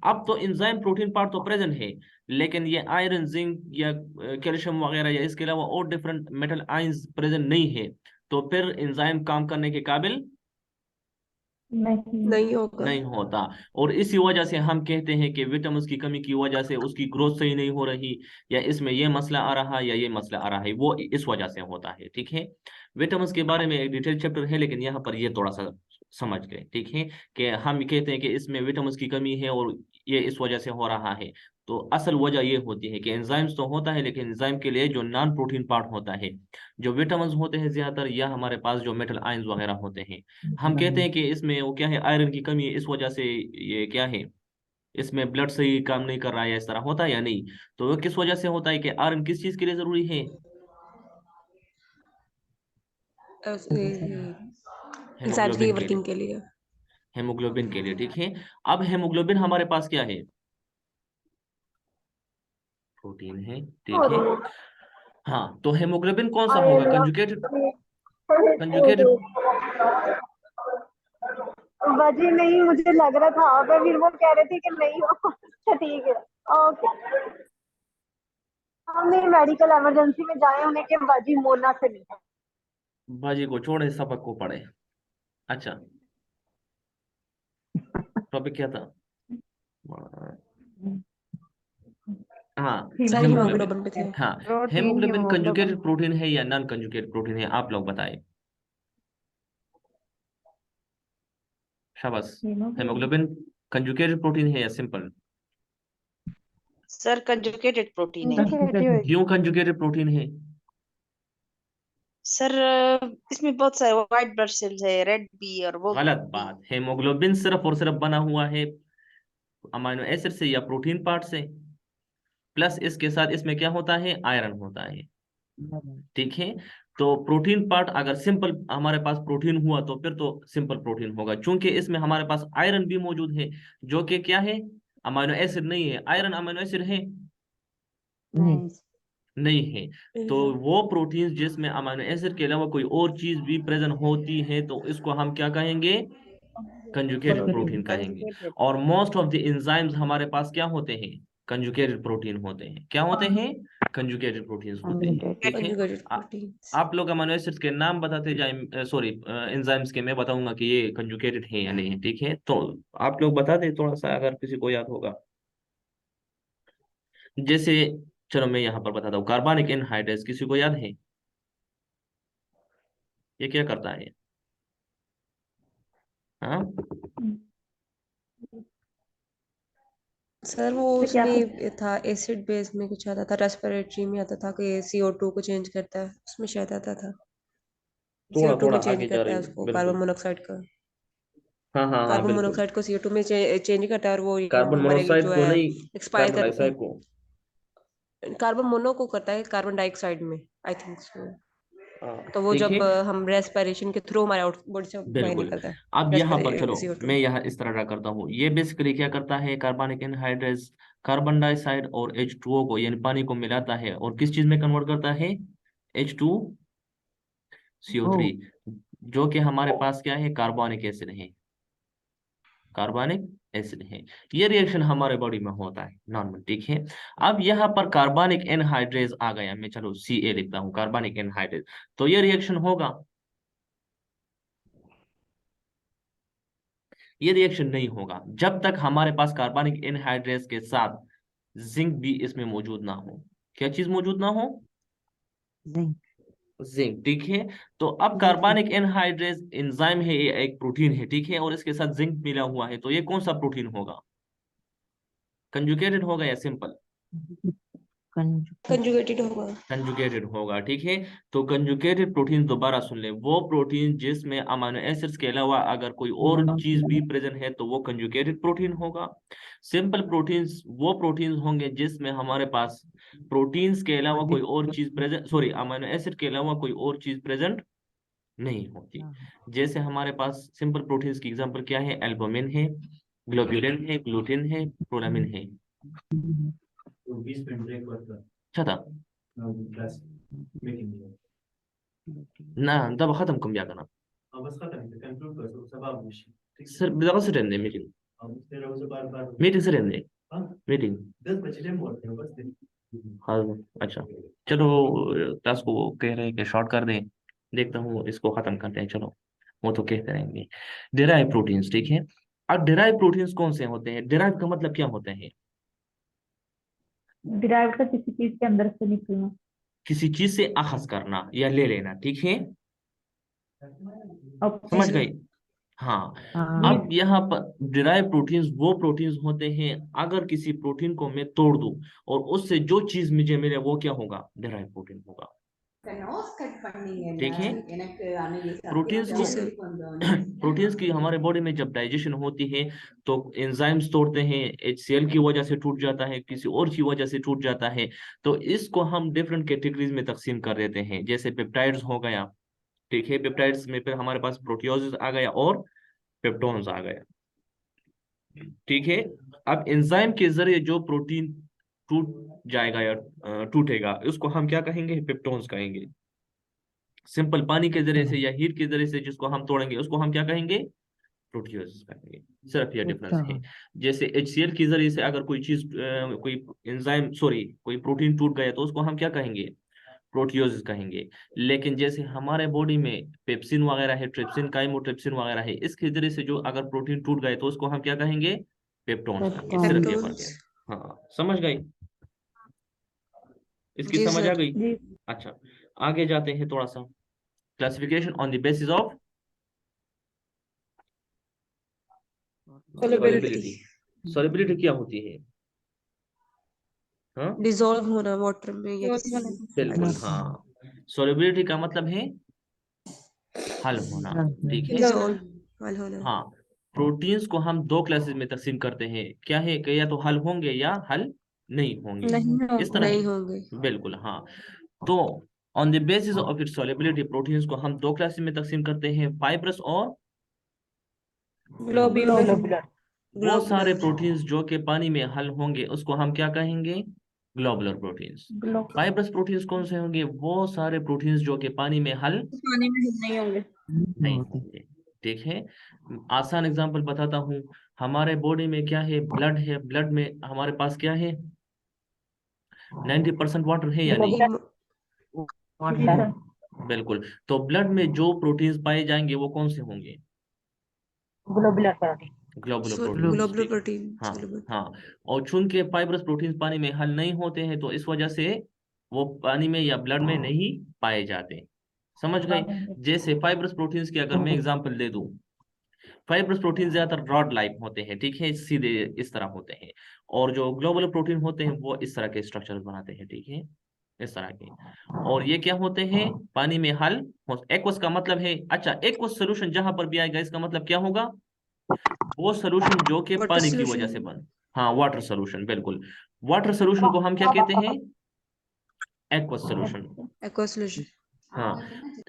अब तो एंजाइम प्रोटीन पार्ट तो प्रेजेंट है, लेकिन ये आयरन, जिंक या कैल्शियम वगैरह या इसके अलावा और डिफरेंट मेटल आयंस प्रेजेंट नहीं है, तो फिर एंजाइम काम करने के काबिल नहीं। नहीं होगा। नहीं होता। और इसी वजह से हम कहते हैं कि विटामिन की कमी की वजह से उसकी ग्रोथ सही नहीं हो रही, या इसमें ये मसला आ रहा है या ये मसला आ रहा है, वो इस वजह से होता है। ठीक है। विटामिन के बारे में एक डिटेल चैप्टर है, लेकिन यहाँ पर ये थोड़ा सा समझ गए। ठीक है। कि हम कहते हैं कि इसमें विटामिन की कमी है और ये इस वजह से हो रहा है। तो असल वजह ये होती है कि एंजाइम्स तो होता है, लेकिन एंजाइम के लिए जो नॉन प्रोटीन पार्ट होता है, जो विटामिन होते हैं ज्यादातर, या हमारे पास जो मेटल आयंस वगैरह होते हैं, हम कहते हैं कि इसमें वो क्या है, आयरन की कमी है, इस वजह से ये क्या है, इसमें ब्लड सही काम नहीं कर रहा है, इस तरह होता है या नहीं? तो वो किस वजह से होता है कि आयरन किस चीज के लिए जरूरी है? एग्जैक्टली हेमोग्लोबिन के लिए। वर्किंग के लिए। हेमोग्लोबिन के लिए। ठीक है। अब हेमोग्लोबिन हमारे पास क्या है? प्रोटीन है। ठीक है। हाँ, तो हेमोग्लोबिन कौन सा होगा? कंजुगेटेड। कंजुगेटेड। वजह नहीं, मुझे लग रहा था, पर फिर वो कह रहे थे कि नहीं हो। अच्छा ठीक है, ओके। हमने मेडिकल इमरजेंसी में जाए उन्हें कि वजी मोना से नहीं है। बाजी को छोड़े, सबक को पढ़े। अच्छा, टॉपिक क्या था? हाँ, सर हेमोग्लोबिन। हीमोग्लोबिन पे थे। हाँ, protein haemoglobin haemoglobin. Conjugated protein है या नॉन कंजुगेटेड प्रोटीन है? आप लोग बताएं। शाबाश। हीमोग्लोबिन। हेमोग्लोबिन कंजुगेटेड प्रोटीन है या सिंपल? सर कंजुगेटेड प्रोटीन है। क्यों कंजुगेटेड प्रोटीन है? सर इसमें बहुत सारे व्हाइट ब्लड सेल्स है, रेड भी और वो गलत भी। बात। हेमोग्लोबिन सिर्फ और सिर्फ बना हुआ है अमीनो एसिड से या प्रोटीन पार्ट से, प्लस इसके साथ इसमें क्या होता है, आयरन होता है। ठीक है। तो प्रोटीन पार्ट अगर सिंपल हमारे पास प्रोटीन हुआ तो फिर तो सिंपल प्रोटीन होगा, क्योंकि इसमें हमारे पास आयरन भी मौजूद है, जो कि क्या है, अमीनो एसिड नहीं है। आयरन अमीनो एसिड है? नहीं नहीं है। तो नहीं। वो प्रोटीन जिसमें अमीनो एसिड के अलावा कोई और चीज भी प्रेजेंट होती है, तो इसको हम क्या कहेंगे, कंजुगेटेड प्रोटीन कहेंगे। कंजुगेटेड। और मोस्ट ऑफ द एंजाइम्स हमारे पास क्या होते हैं, कंजुगेटेड प्रोटीन होते हैं। क्या होते हैं? कंजुगेटेड प्रोटीन्स होते हैं। ठीक है। कंजुगेटेड आ, प्रोटीन्स। आप लोग अमीनो एसिड्स के नाम बताते जाए, सॉरी एंजाइम्स के, मैं बताऊंगा कि ये कंजुगेटेड है या नहीं है। ठीक है। तो आप लोग बता दें थोड़ा सा, अगर किसी को याद होगा। जैसे, चलो मैं यहाँ पर बताता हूँ, कार्बनिक एनहाइड्रेस, किसी को याद है ये क्या करता है? हाँ, सर वो तो क्या था? उसमें था एसिड बेस में कुछ आता था, रेस्पिरेटरी में आता था कि CO2 को चेंज करता है, उसमें शायद आता था थोड़ा CO2 थोड़ा में चेंज आगे जा करता रही है हो, उसको, कार्बन बिल्कुल। मोनोऑक्साइड का। हाँ हाँ हाँ, कार्बन बिल्कुल। मोनोऑक्साइड को CO2 में चेंज करता है, और वो ये कार्बन हमारे मोनोऑक्साइड जो को है नहीं, एक्सपायर कार्बन कर, डाइऑक्साइड को। कार्बन मोनो को करता है कार्बन डाइऑक्साइड में, आई थिंक सो। हाँ, तो वो ठीक है। जब हम रेस्पिरेशन के थ्रू हमारे आउटबॉडी से बाहर बिल्कुल। निकलता है अब यहाँ पर चलो, CO2। मैं यहाँ इस तरह का करता हूँ। ये बेसिकली क्या करता है, कार्बनिक एनहाइड्रेस कार्बन डाइऑक्साइड और H2O को, यानी पानी को मिलाता है, और किस चीज में कन्वर्ट करता है, H2CO3, जो कि हमारे पास क्या है, कार्बनिक एसिड है। कार्बनिक एसिड है। ये रिएक्शन हमारे बॉडी में होता है नॉर्मल, ठीक है। अब यहाँ पर कार्बनिक एनहाइड्रेज आ गया, मैं चलो Ca लिखता हूँ, कार्बनिक एनहाइड्रेज, तो ये रिएक्शन होगा? ये रिएक्शन नहीं होगा जब तक हमारे पास कार्बनिक एनहाइड्रेज के साथ जिंक भी इसमें मौजूद ना हो। क्या चीज मौजूद ना हो? जिंक। जिंक, ठीक है। तो अब कार्बनिक एनहाइड्रेज एंजाइम है, ये एक प्रोटीन है, ठीक है, और इसके साथ जिंक मिला हुआ है, तो ये कौन सा प्रोटीन होगा? कंजुगेटेड होगा या सिंपल? कंजुगेटेड होगा। कंजुगेटेड होगा, ठीक है। तो कंजुगेटेड प्रोटीन दोबारा सुन ले, वो प्रोटीन जिसमें अमीनो एसिड्स के अलावा अगर कोई और चीज भी प्रेजेंट है तो वो कंजुगेटेड प्रोटीन होगा। सिंपल प्रोटीन्स वो प्रोटीन्स होंगे जिसमें हमारे पास प्रोटीन्स के अलावा कोई और चीज प्रेजेंट, सॉरी, अमीनो एसिड के अलावा कोई और चीज प्रेजेंट नहीं होती। जैसे हमारे पास सिंपल प्रोटीन्स की एग्जांपल क्या है? एल्बुमिन है, ग्लोब्यूलिन है, ग्लूटिन है, प्रोलामिन है। 20 मिनट ब्रेक करता अच्छा था क्लास मीटिंग में ना, दबा खत्म कम क्या करना बस खत्म है, कंक्लूड कर दो सब आप मुश्किल ठीक सर, बिल्कुल से रहने मीटिंग, अब तेरा उसे बार-बार मीटिंग से रहने हां मीटिंग 10 बजे टाइम बोलते हैं बस हाँ। अच्छा चलो, क्लास को कह रहे हैं कि शॉर्ट कर दें, देखता हूँ इसको खत्म करते हैं, चलो वो तो कहते रहेंगे। डेराइव प्रोटीन्स, ठीक है। अब डेराइव प्रोटीन्स कौन से होते हैं? डेराइव का मतलब क्या होता है? डिराइव का किसी चीज के अंदर से निकलना। किसी चीज से अखज करना या ले लेना, ठीक है, समझ ओके। गई? हाँ। हाँ। अब यहाँ पर डिराइव प्रोटीन्स वो प्रोटीन्स होते हैं, अगर किसी प्रोटीन को मैं तोड़ दूं और उससे जो चीज मुझे मिले वो क्या होगा? डिराइव प्रोटीन होगा, ठीक है। प्रोटीन्स जी को सर। प्रोटीन्स की हमारे बॉडी में जब डाइजेशन होती है तो एंजाइम्स तोड़ते हैं, HCl की वजह से टूट जाता है, किसी और की वजह से टूट जाता है, तो इसको हम डिफरेंट कैटेगरीज में तकसीम कर देते हैं। जैसे पेप्टाइड्स हो गया, ठीक है, पेप्टाइड्स में फिर हमारे पास प्रोटियोजेस आ गया और पेप्टोन्स आ गया, ठीक है। अब एंजाइम के जरिए जो प्रोटीन टूट जाएगा या टूटेगा, उसको हम क्या कहेंगे? पेप्टोन्स कहेंगे। सिंपल पानी के जरिए से या हीट के जरिए से जिसको हम तोड़ेंगे उसको हम क्या कहेंगे? प्रोटियोजेस कहेंगे। सिर्फ यह डिफरेंस है। जैसे HCl के जरिए से अगर कोई चीज कोई एंजाइम, सॉरी, कोई प्रोटीन टूट गया तो उसको हम क्या कहेंगे? प्रोटियोजेस कहेंगे। लेकिन जैसे हमारे बॉडी में पेप्सिन वगैरह है, ट्रिप्सिन, काइमोट्रिप्सिन वगैरह है, इसके जरिए से जो अगर प्रोटीन टूट गए तो उसको हम क्या कहेंगे? पेप्टोन्स कहेंगे। सिर्फ ये फर्क है। हाँ, समझ गई? इसकी जी समझ आ सर। गई? जी। अच्छा, आगे जाते हैं थोड़ा सा। Classification on the basis of solubility. Solubility क्या होती है? हाँ, डिसॉल्व होना वाटर में या किसी बिल्कुल, हाँ। सॉल्युबिलिटी का मतलब है हल होना, ठीक है। डिसॉल्व हल होना। हाँ, प्रोटीन्स को हम दो क्लासेस में तकसीम करते हैं, क्या है कि या तो हल होंगे या हल नहीं होंगे, इस तरह नहीं है। होंगे। बिल्कुल, हाँ। तो on the basis of its solubility proteins को हम दो क्लासेस में तकसीम करते हैं, फाइब्रस और ग्लोब्यूलर। ग्लोबुलर। वो सारे ग्लोब्यूलर। प्रोटीन्स जो कि पानी में हल होंगे उसको हम क्या कहेंगे? Globular proteins. फाइब्रस प्रोटीन्स कौन से होंगे? वो सारे प्रोटीन्स जो कि पानी में हल पानी में नहीं होंगे। नहीं होंगे, ठीक है। आसान एग्जांपल बताता हूँ। हमारे बॉडी में क्या है? ब्लड है। ब्लड में हमारे पास क्या है? 90% वाटर है या नहीं? बिल्कुल। तो ब्लड में जो प्रोटीन्स पाए जाएंगे वो कौन से होंगे? Globular protein. Globular proteins, globular ठीक। प्रोटीन। हाँ, सोलिबल। हाँ। और चूंकि फाइब्रस प्रोटीन्स पानी में हल नहीं होते हैं तो इस वजह से वो पानी में या ब्लड में नहीं पाए जाते, समझ गए? जैसे फाइब्रस प्रोटीन्स की अगर मैं एग्जांपल दे दूं, फाइब्रस प्रोटीन ज्यादातर रॉड लाइक होते हैं, ठीक है, सीधे इस तरह होते हैं, और जो ग्लोबुलर प्रोटीन होते हैं वो इस तरह के स्ट्रक्चर बनाते हैं, ठीक है, इस तरह के। और ये क्या होते हैं? पानी में हल। एक्वस का मतलब है, अच्छा, एक्वस सोल्यूशन जहां पर भी आएगा इसका मतलब क्या होगा? वो सोल्यूशन जो कि वाटर पानी की वजह से सोल्यूशन। बन, हाँ, वाटर सोल्यूशन, बिल्कुल। वाटर सोल्यूशन को हम क्या कहते हैं? Aqueous solution. Aqua solution. हाँ।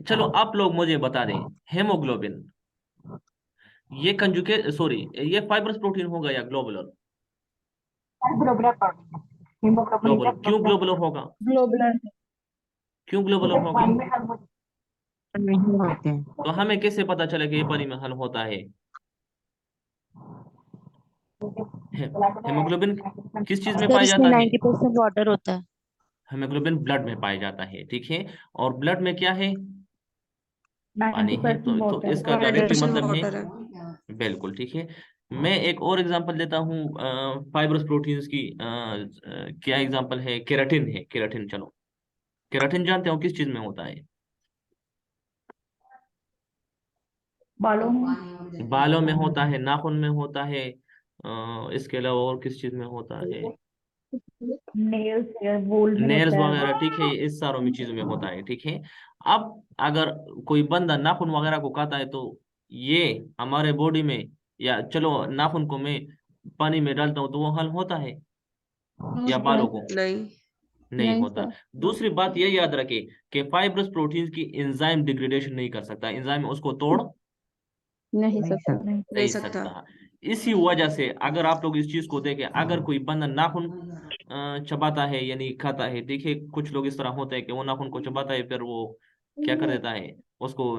चलो, आप लोग मुझे बता दें, हेमोग्लोबिन ये कंजुगेट, सॉरी, ये फाइब्रस प्रोटीन होगा या globular? Globular protein. Haemoglobin globular. क्यों ग्लोबुलर होगा? ग्लोबुलर। क्यों ग्लोबुलर होगा? पानी में हल होता नहीं होते हैं। तो हमें कैसे पता चले कि ये पानी में हल होता है? हेमोग्लोबिन किस चीज में सर पाया इसमें जाता है? 90% वाटर होता है। हेमोग्लोबिन ब्लड में पाया जाता है, ठीक है। और ब्लड में क्या है? पानी है। 90% तो वाटर। इसका डायरेक्टली 100% मतलब है, वाटर है। बिल्कुल ठीक है। मैं एक और एग्जांपल देता हूँ फाइब्रस प्रोटीन्स की। क्या एग्जांपल है? केराटिन है, केराटिन। चलो, केराटिन जानते हो किस चीज में होता है? बालों में। बालों में होता है, नाखून में होता है, इसके अलावा और किस चीज में होता है? नेल्स या वूल में नेल्स रहता वगैरह, ठीक है। है। ये इस सारों में चीजों में होता है, ठीक है। अब अगर कोई बंदा नाखून वगैरह को काटा है तो ये हमारे बॉडी में, या चलो नाखून को मैं पानी में डालता हूँ तो वो हल होता है, या बालों को नहीं। नहीं होता। दूसरी बात ये याद रखे कि फाइब्रस प्रोटीन्स की एंजाइम डिग्रेडेशन नहीं कर सकता, एंजाइम उसको तोड़ नहीं सर। नहीं नहीं सकता। सकता। इसी वजह से अगर आप लोग इस चीज को देखें, अगर कोई बंदा नाखून चबाता है यानी खाता है, देखिए कुछ लोग इस तरह होते हैं कि वो नाखून को चबाता है, फिर वो क्या कर देता है, उसको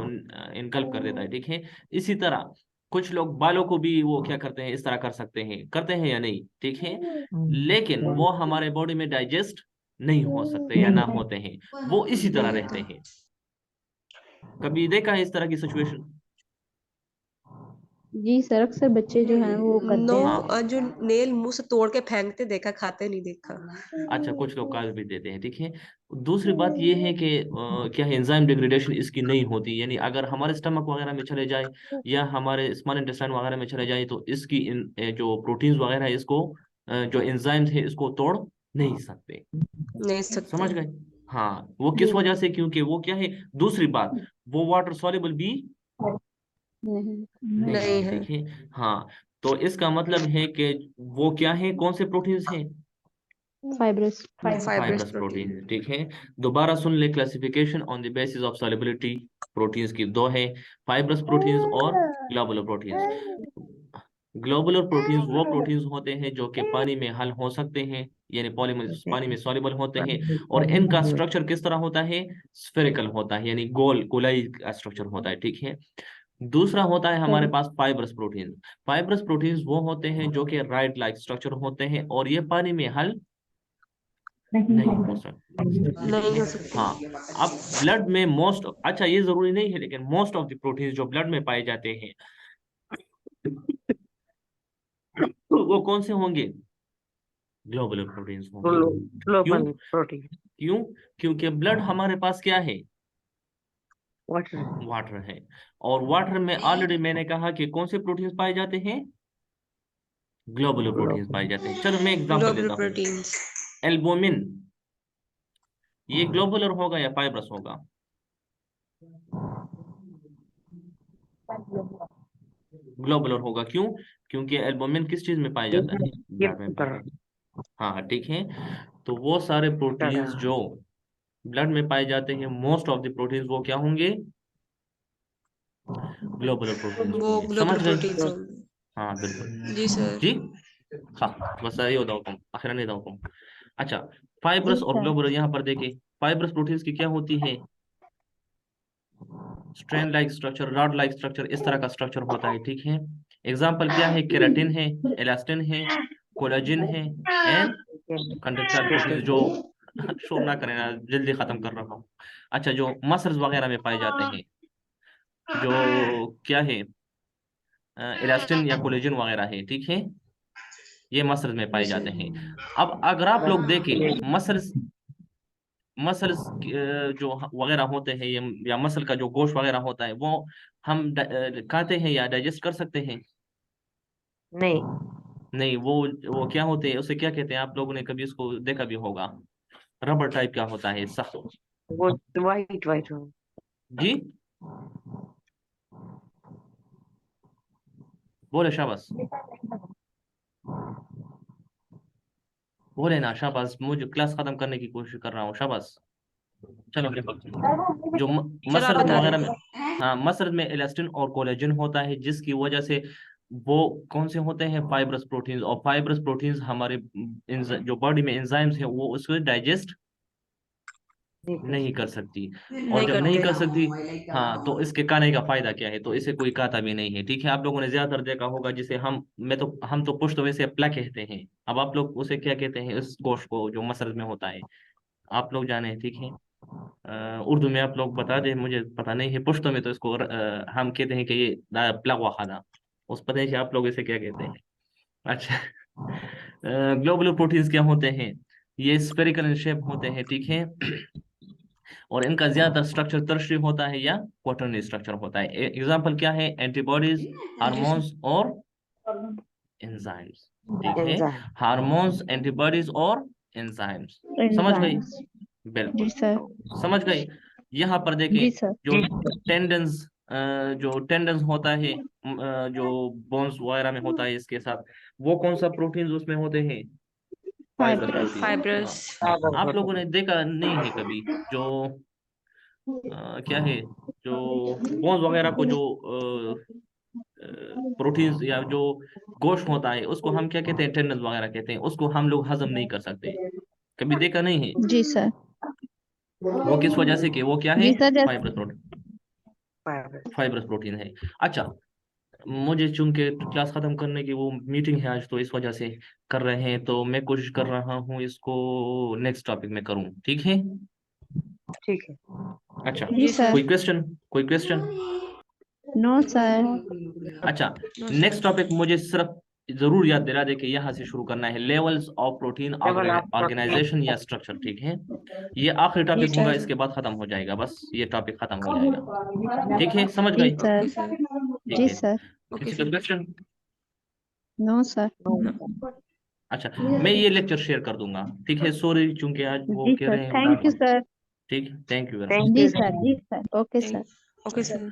इनकल्प कर देता है, ठीक है। इसी तरह कुछ लोग बालों को भी वो क्या करते हैं, इस तरह कर सकते हैं, करते हैं या नहीं, ठीक है। लेकिन वो हमारे बॉडी में डाइजेस्ट नहीं हो सकते या ना होते हैं, वो इसी तरह रहते हैं। कभी देखा है इस तरह की सिचुएशन? जी सर, अक्सर बच्चे जो हैं वो करते नो, हैं। जो नेल मुंह से तोड़ के फेंकते देखा, खाते नहीं देखा। अच्छा, कुछ लोग काट भी देते हैं, ठीक है। दूसरी बात ये है कि क्या है, एंजाइम डिग्रेडेशन इसकी नहीं होती, यानी अगर हमारे स्टमक वगैरह में चले जाए या हमारे स्मॉल इंटेस्टाइन वगैरह में चले जाए तो इसकी जो प्रोटीन्स वगैरह है इसको जो एंजाइम्स है इसको तोड़ नहीं सकते। नहीं सकते। समझ गए? हाँ, वो किस वजह से? क्योंकि वो क्या है, दूसरी बात, वो वाटर सॉल्युबल भी नहीं। नहीं नहीं है, है। ठीक है। हाँ, तो इसका मतलब है कि वो क्या है, कौन से प्रोटीन्स हैं? Fibrous. Fibrous fibrous protein. Protein, ठीक है। दोबारा सुन ले, classification on the basis of solubility proteins की दो है, फाइब्रस प्रोटीन्स और ग्लोबुलर प्रोटीन्स। ग्लोबुलर प्रोटीन्स वो प्रोटीन्स होते हैं जो कि पानी में हल हो सकते हैं, यानी पॉलीमर पानी में सॉल्युबल होते हैं, और इनका स्ट्रक्चर किस तरह होता है? स्फेरिकल होता है, यानी गोल गोलाई का स्ट्रक्चर होता है, ठीक है। दूसरा होता है हमारे पास फाइब्रस प्रोटीन। फाइब्रस प्रोटीन्स वो होते हैं जो कि राइट लाइक स्ट्रक्चर होते हैं और ये पानी में हल नहीं हो सकते, ठीक नहीं है। हो सकते। हाँ, अब ब्लड में मोस्ट, अच्छा ये जरूरी नहीं है, लेकिन मोस्ट ऑफ द प्रोटीन्स जो ब्लड में पाए जाते हैं वो कौन से होंगे? ग्लोबुलर प्रोटीन्स होंगे। क्यों? Global protein. क्यों? क्योंकि ब्लड हमारे पास क्या है? वाटर। वाटर है। और वाटर में ऑलरेडी मैंने कहा कि कौन से प्रोटीन्स पाए जाते हैं? ग्लोबुलर प्रोटीन्स पाए जाते हैं। चलो मैं एग्जांपल ग्लोबुलर देता हूँ। प्रोटीन्स। एल्बुमिन, ये ग्लोबुलर होगा या फाइब्रस होगा? ग्लोबुलर होगा। क्यों? क्योंकि एल्बुमिन किस चीज में पाया जाता है? ये ब्लड में पाया जाता है। हाँ ठीक है। तो वो सारे प्रोटीन्स जो ब्लड में पाए जाते हैं, मोस्ट ऑफ द प्रोटीन्स वो क्या होंगे? ग्लोबुलर प्रोटीन्स वो होंगे। समझ ग्लोबुलर गए? प्रोटीन्स होंगे। हाँ बिल्कुल जी सर। जी। हाँ, बस ये होता हुक्म, आखिर नहीं था हुक्म। अच्छा, फाइब्रस और ग्लोबुलर यहाँ पर देखिए, फाइब्रस प्रोटीन्स की क्या होती है? Strand like structure, rod like structure, इस तरह का स्ट्रक्चर होता है, ठीक है। एग्जाम्पल क्या है? केराटिन है, इलास्टिन है, कोलेजिन है, एंड कंडक्टाइल प्रोटीन जो शोर ना करें ना, जल्दी खत्म कर रहा हूँ। अच्छा, जो मसल्स वगैरह में पाए जाते हैं, जो क्या है, इलास्टिन या कोलेजिन वगैरह है, ठीक है, ये मसल्स में पाए जाते हैं। अब अगर आप लोग देखें मसल्स, मसल्स जो वगैरह होते हैं, ये या मसल का जो गोश्त वगैरह होता है वो हम खाते हैं या डाइजेस्ट कर सकते हैं? नहीं। नहीं, वो क्या होते हैं, उसे क्या कहते हैं? आप लोगों ने कभी उसको देखा भी होगा, रबर टाइप का होता है, सख्त। वो वाइट वाइट हो। जी, बोले शाबाश, बोले ना शाबाश, मुझे क्लास खत्म करने की कोशिश कर रहा हूँ, शाबाश। चलो जो चलो आप मसल्स बता वगैरह में, दें। हाँ, मसल्स में इलास्टिन और कोलेजन होता है, जिसकी वजह से वो कौन से होते हैं? Fibrous proteins. और फाइब्रस प्रोटीन्स हमारे जो बॉडी में एंजाइम्स है वो उसको डाइजेस्ट नहीं कर सकती। और नहीं जब नहीं करते। कर सकती, हाँ, तो इसके कहने का फायदा क्या है? तो इसे कोई कहता भी नहीं है। ठीक है, आप लोगों ने ज्यादातर देखा होगा जिसे हम तो पुश्त वैसे प्ला कहते हैं। अब आप लोग उसे क्या कहते हैं, इस गोश्त को जो मसल्स में होता है, आप लोग जाने। ठीक है, उर्दू में आप लोग बता दें, मुझे पता नहीं है। पुश्तो में तो इसको हम कहते हैं कि ये प्ला हुआ खाना। उस पता नहीं कि आप लोग इसे क्या कहते हैं। अच्छा, ग्लोबुलर प्रोटीन्स क्या होते हैं? ये स्फेरिकल इन शेप होते हैं। ठीक है, और इनका ज्यादातर स्ट्रक्चर टर्शियरी होता है या क्वाटरनरी स्ट्रक्चर होता है। एग्जांपल क्या है? एंटीबॉडीज, हार्मोन्स और एंजाइम्स। ठीक है, एंजाइम। हार्मोन्स, एंटीबॉडीज और एंजाइम्स। समझ गई? बिल्कुल, समझ गई। यहाँ पर देखें, जो टेंडन्स होता है, जो बोन्स वगैरह में होता है, इसके साथ वो कौन सा प्रोटीन उसमें होते हैं? Fibrous protein. फाइब्रस। आप लोगों ने देखा नहीं है कभी जो क्या है, जो बोन्स वगैरह को जो प्रोटीन्स या जो गोश्त होता है, उसको हम क्या कहते हैं? टेंडन्स वगैरह कहते हैं। उसको हम लोग हजम नहीं कर सकते। कभी देखा नहीं है? जी सर। वो किस वजह से? कि वो क्या है? जी sir, fibrous protein, fibrous protein है। अच्छा, मुझे चूंकि क्लास खत्म करने की वो मीटिंग है आज, तो इस वजह से कर रहे हैं, तो मैं कोशिश कर रहा हूँ इसको नेक्स्ट टॉपिक में करूँ। ठीक है? ठीक है। अच्छा, जी सर। कोई क्वेश्चन? कोई क्वेश्चन? No sir. अच्छा, नेक्स्ट टॉपिक मुझे सिर्फ जरूर याद दिला दे कि यहाँ से शुरू करना है, लेवल्स ऑफ प्रोटीन ऑर्गेनाइजेशन या स्ट्रक्चर। ठीक है, ये आखिरी टॉपिक जी होगा, सर। इसके बाद खत्म हो जाएगा, बस ये टॉपिक खत्म हो जाएगा। ठीक है, समझ जी गए? सर। ठीक जी है, सर। किसी का क्वेश्चन? No sir. अच्छा, मैं ये लेक्चर शेयर कर दूंगा। ठीक है, सॉरी चूंकि आज वो जी कह सर, रहे हैं थैंक यू उधर। सर। ठीक, thank you very much. Thank जी यू। सर, जी sir, okay sir. Okay sir.